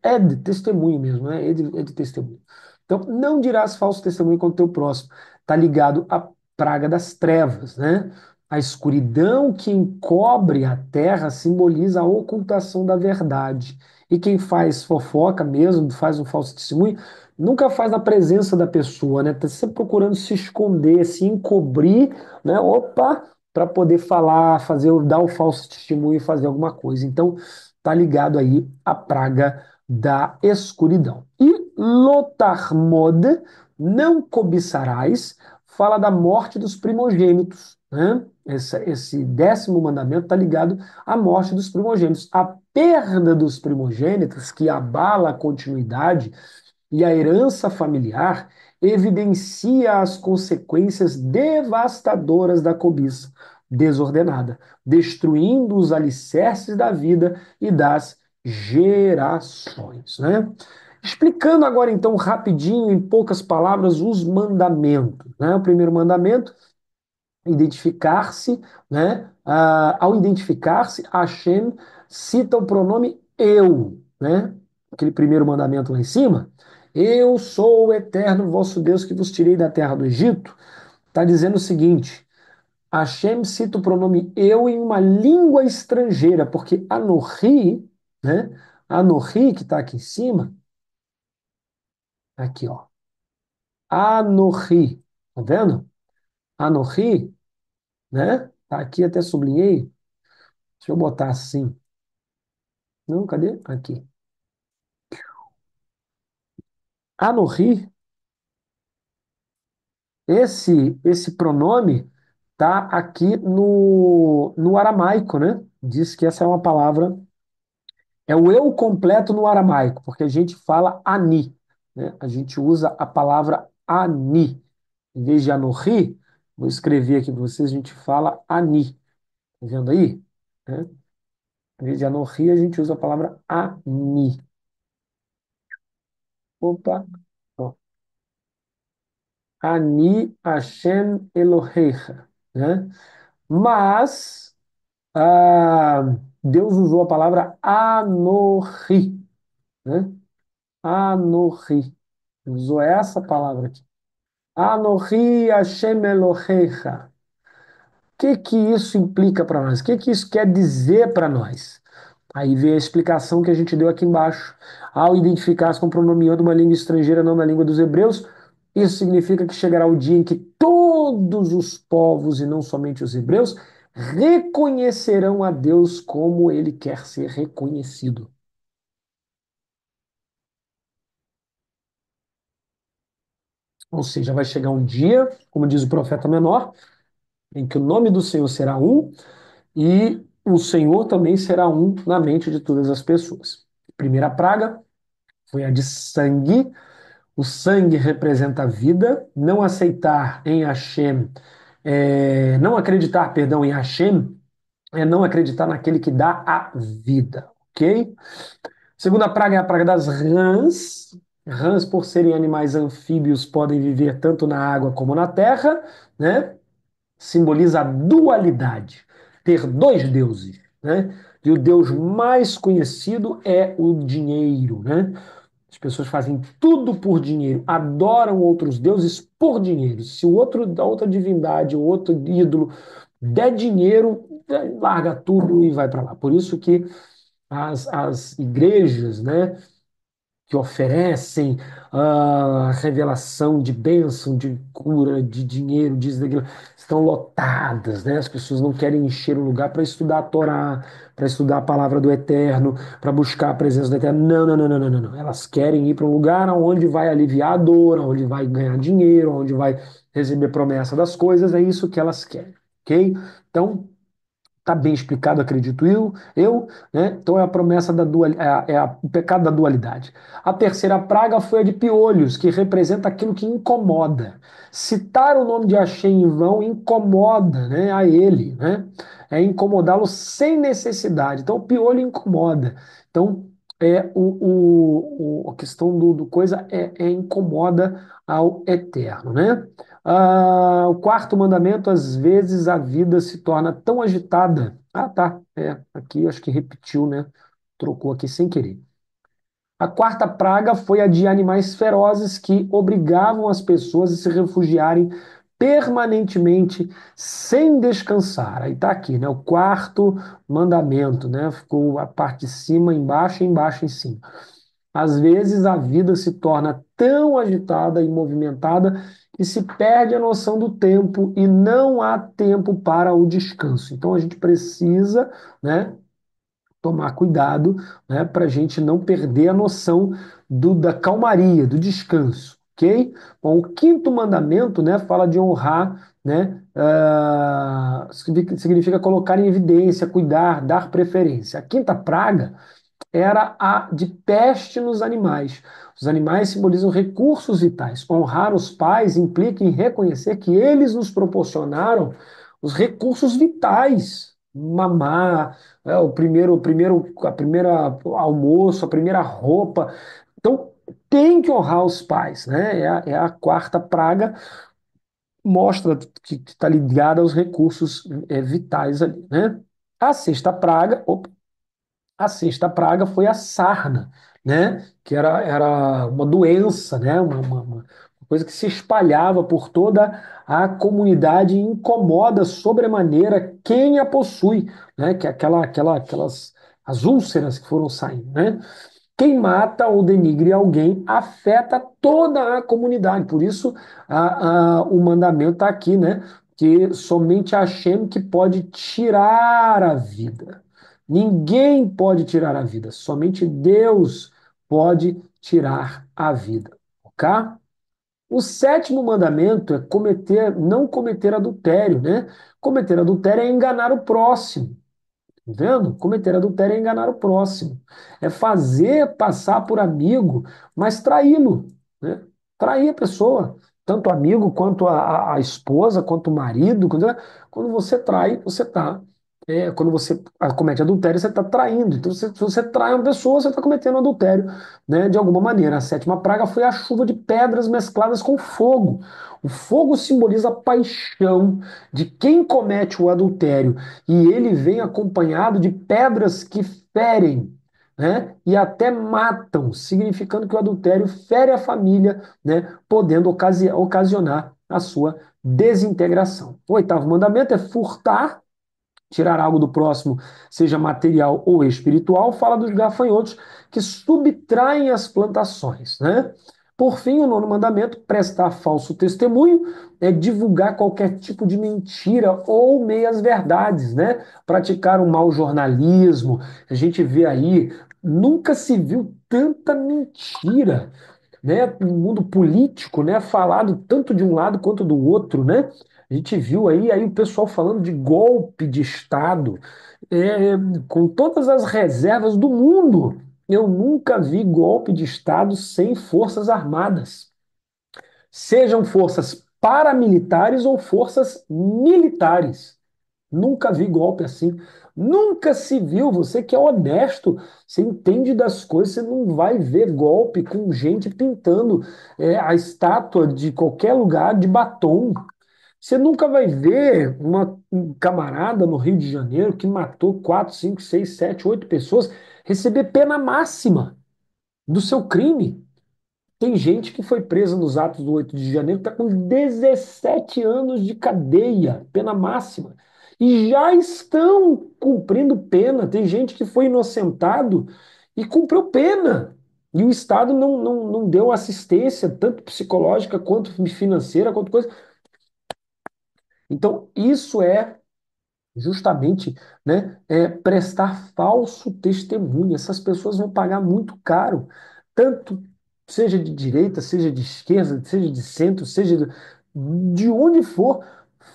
ed, testemunho mesmo, né? Ed testemunho. Então, não dirás falso testemunho contra o teu próximo. Está ligado à praga das trevas, né? A escuridão que encobre a terra simboliza a ocultação da verdade. E quem faz fofoca mesmo, faz um falso testemunho, nunca faz na presença da pessoa, né? Tá sempre procurando se esconder, se encobrir, né? Opa, para poder falar, fazer, dar o falso testemunho e fazer alguma coisa. Então, tá ligado aí à praga da escuridão. E Lotarmod, não cobiçarás, fala da morte dos primogênitos, né? Esse 10º mandamento está ligado à morte dos primogênitos. A perda dos primogênitos, que abala a continuidade e a herança familiar, evidencia as consequências devastadoras da cobiça desordenada, destruindo os alicerces da vida e das gerações, né? Explicando agora então rapidinho, em poucas palavras, os mandamentos, né? O primeiro mandamento, identificar-se, né? Ao identificar-se, Hashem cita o pronome eu, né? Aquele primeiro mandamento lá em cima. Eu sou o eterno vosso Deus que vos tirei da terra do Egito. Está dizendo o seguinte: Hashem cita o pronome eu em uma língua estrangeira, porque Anohi, né? Anohi, que está aqui em cima, aqui, ó. Anohi, tá vendo? Anohi, né? Tá aqui, até sublinhei. Deixa eu botar assim. Não, cadê? Aqui. Anohi, esse pronome tá aqui no aramaico, né? Diz que essa é uma palavra, é o eu completo no aramaico, porque a gente fala ani, né? A gente usa a palavra ani. Em vez de anohi, vou escrever aqui para vocês, a gente fala ani. Tá vendo aí? Né? Em vez de anohi, a gente usa a palavra ani. Opa! Ó. Ani Hashem Elohecha, né? Mas ah, Deus usou a palavra Anohi, né? Anohi. Usou essa palavra aqui. Anohi Hashem Elohecha. O que que isso implica para nós? O que que isso quer dizer para nós? Aí vem a explicação que a gente deu aqui embaixo. Ao identificar-se com o pronome de uma língua estrangeira, não na língua dos hebreus, isso significa que chegará o dia em que todos os povos, e não somente os hebreus, reconhecerão a Deus como ele quer ser reconhecido. Ou seja, vai chegar um dia, como diz o profeta menor, em que o nome do Senhor será um e o Senhor também será um na mente de todas as pessoas. Primeira praga foi a de sangue. O sangue representa a vida. Não aceitar em Hashem, não acreditar, perdão, em Hashem é não acreditar naquele que dá a vida, ok? Segunda praga é a praga das rãs. Rãs, por serem animais anfíbios, podem viver tanto na água como na terra, né? Simboliza a dualidade, ter dois deuses, né? E o deus mais conhecido é o dinheiro, né? As pessoas fazem tudo por dinheiro, adoram outros deuses por dinheiro. Se o outro, da outra divindade, o outro ídolo der dinheiro, larga tudo e vai para lá. Por isso que as igrejas, né, que oferecem a revelação de bênção, de cura, de dinheiro, disso, daquilo, estão lotadas, né? As pessoas não querem encher o lugar para estudar a Torá, para estudar a palavra do Eterno, para buscar a presença do Eterno. Não, não, não, não, não, não, não. Elas querem ir para um lugar onde vai aliviar a dor, onde vai ganhar dinheiro, onde vai receber promessa das coisas. É isso que elas querem, ok? Então, está bem explicado, acredito né? Então é a promessa da dual, o pecado da dualidade. A terceira praga foi a de piolhos, que representa aquilo que incomoda. Citar o nome de Hashem em vão incomoda, né, a ele, né? É incomodá-lo sem necessidade. Então o piolho incomoda. Então a questão do coisa incomoda ao eterno, né? O quarto mandamento, às vezes a vida se torna tão agitada. Ah, tá. Aqui acho que repetiu, né? Trocou aqui sem querer. A quarta praga foi a de animais ferozes que obrigavam as pessoas a se refugiarem permanentemente, sem descansar. Aí tá aqui, né? O quarto mandamento, né? Ficou a parte de cima embaixo e embaixo em cima. Às vezes a vida se torna tão agitada e movimentada que se perde a noção do tempo e não há tempo para o descanso. Então a gente precisa, né, tomar cuidado, né, para a gente não perder a noção da calmaria, do descanso, ok? Bom, o quinto mandamento, né, fala de honrar, né, significa colocar em evidência, cuidar, dar preferência. A quinta praga era a de peste nos animais. Os animais simbolizam recursos vitais. Honrar os pais implica em reconhecer que eles nos proporcionaram os recursos vitais. Mamar, a primeira almoço, a primeira roupa. Então, tem que honrar os pais, né? É a quarta praga, mostra que está ligada aos recursos vitais ali, né? A sexta praga, a sexta praga foi a sarna, né? Que era uma doença, né? Uma coisa que se espalhava por toda a comunidade e incomoda sobremaneira quem a possui, né? Que é aquelas as úlceras que foram saindo, né? Quem mata ou denigre alguém afeta toda a comunidade. Por isso, o mandamento está aqui, né? Que somente Hashem que pode tirar a vida. Ninguém pode tirar a vida, somente Deus pode tirar a vida, ok? O sétimo mandamento é não cometer adultério, né? Cometer adultério é enganar o próximo. Tá vendo? Cometer adultério é enganar o próximo. É fazer passar por amigo, mas traí-lo, né? Trair a pessoa. Tanto o amigo, quanto a esposa, quanto o marido. Quando você trai, você está. Quando você comete adultério, você está traindo. Então, se você trai uma pessoa, você está cometendo adultério, né, de alguma maneira. A sétima praga foi a chuva de pedras mescladas com fogo. O fogo simboliza a paixão de quem comete o adultério e ele vem acompanhado de pedras que ferem, né, e até matam, significando que o adultério fere a família, né, podendo ocasionar a sua desintegração. O oitavo mandamento é furtar, tirar algo do próximo, seja material ou espiritual. Fala dos gafanhotos que subtraem as plantações, né? Por fim, o nono mandamento, prestar falso testemunho, é divulgar qualquer tipo de mentira ou meias-verdades, né? Praticar um mau jornalismo. A gente vê aí, nunca se viu tanta mentira, né, no mundo político, né, falado tanto de um lado quanto do outro, né? A gente viu aí o pessoal falando de golpe de Estado, é, com todas as reservas do mundo. Eu nunca vi golpe de Estado sem forças armadas, sejam forças paramilitares ou forças militares. Nunca vi golpe assim. Nunca se viu. Você que é honesto, você entende das coisas, você não vai ver golpe com gente pintando a estátua de qualquer lugar de batom. Você nunca vai ver um camarada no Rio de Janeiro que matou 4, 5, 6, 7, 8 pessoas receber pena máxima do seu crime. Tem gente que foi presa nos atos do 8 de janeiro, está com 17 anos de cadeia, pena máxima. E já estão cumprindo pena. Tem gente que foi inocentado e cumpriu pena. E o Estado não deu assistência, tanto psicológica quanto financeira, quanto coisa. Então, isso é justamente, né, prestar falso testemunho. Essas pessoas vão pagar muito caro, tanto seja de direita, seja de esquerda, seja de centro, seja de onde for.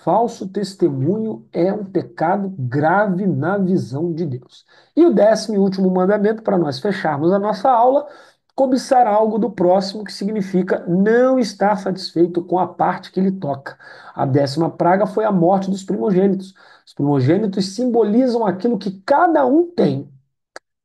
Falso testemunho é um pecado grave na visão de Deus. E o décimo e último mandamento, para nós fecharmos a nossa aula, cobiçar algo do próximo, que significa não estar satisfeito com a parte que lhe toca. A décima praga foi a morte dos primogênitos. Os primogênitos simbolizam aquilo que cada um tem.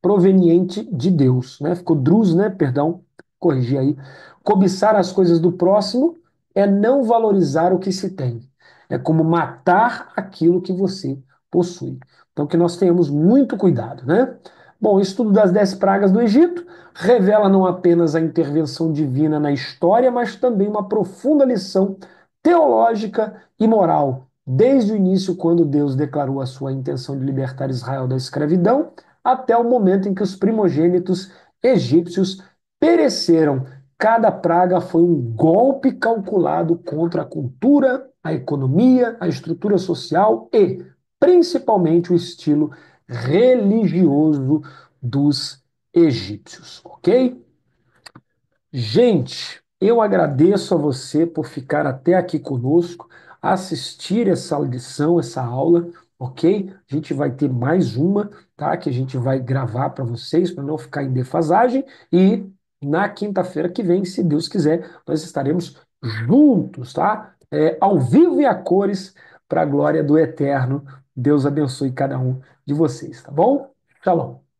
proveniente de Deus, né? Ficou drus, né? Perdão, corrigir aí. Cobiçar as coisas do próximo é não valorizar o que se tem. É como matar aquilo que você possui. Então, que nós tenhamos muito cuidado, né? Bom, o estudo das 10 pragas do Egito revela não apenas a intervenção divina na história, mas também uma profunda lição teológica e moral, desde o início, quando Deus declarou a sua intenção de libertar Israel da escravidão, até o momento em que os primogênitos egípcios pereceram. Cada praga foi um golpe calculado contra a cultura, a economia, a estrutura social e, principalmente, o estilo religioso dos egípcios, ok? Gente, eu agradeço a você por ficar até aqui conosco, assistir essa lição, essa aula, ok? A gente vai ter mais uma, tá? Que a gente vai gravar para vocês, para não ficar em defasagem. E na quinta-feira que vem, se Deus quiser, nós estaremos juntos, tá? Ao vivo e a cores, para a glória do Eterno. Deus abençoe cada um de vocês, tá bom? Shalom.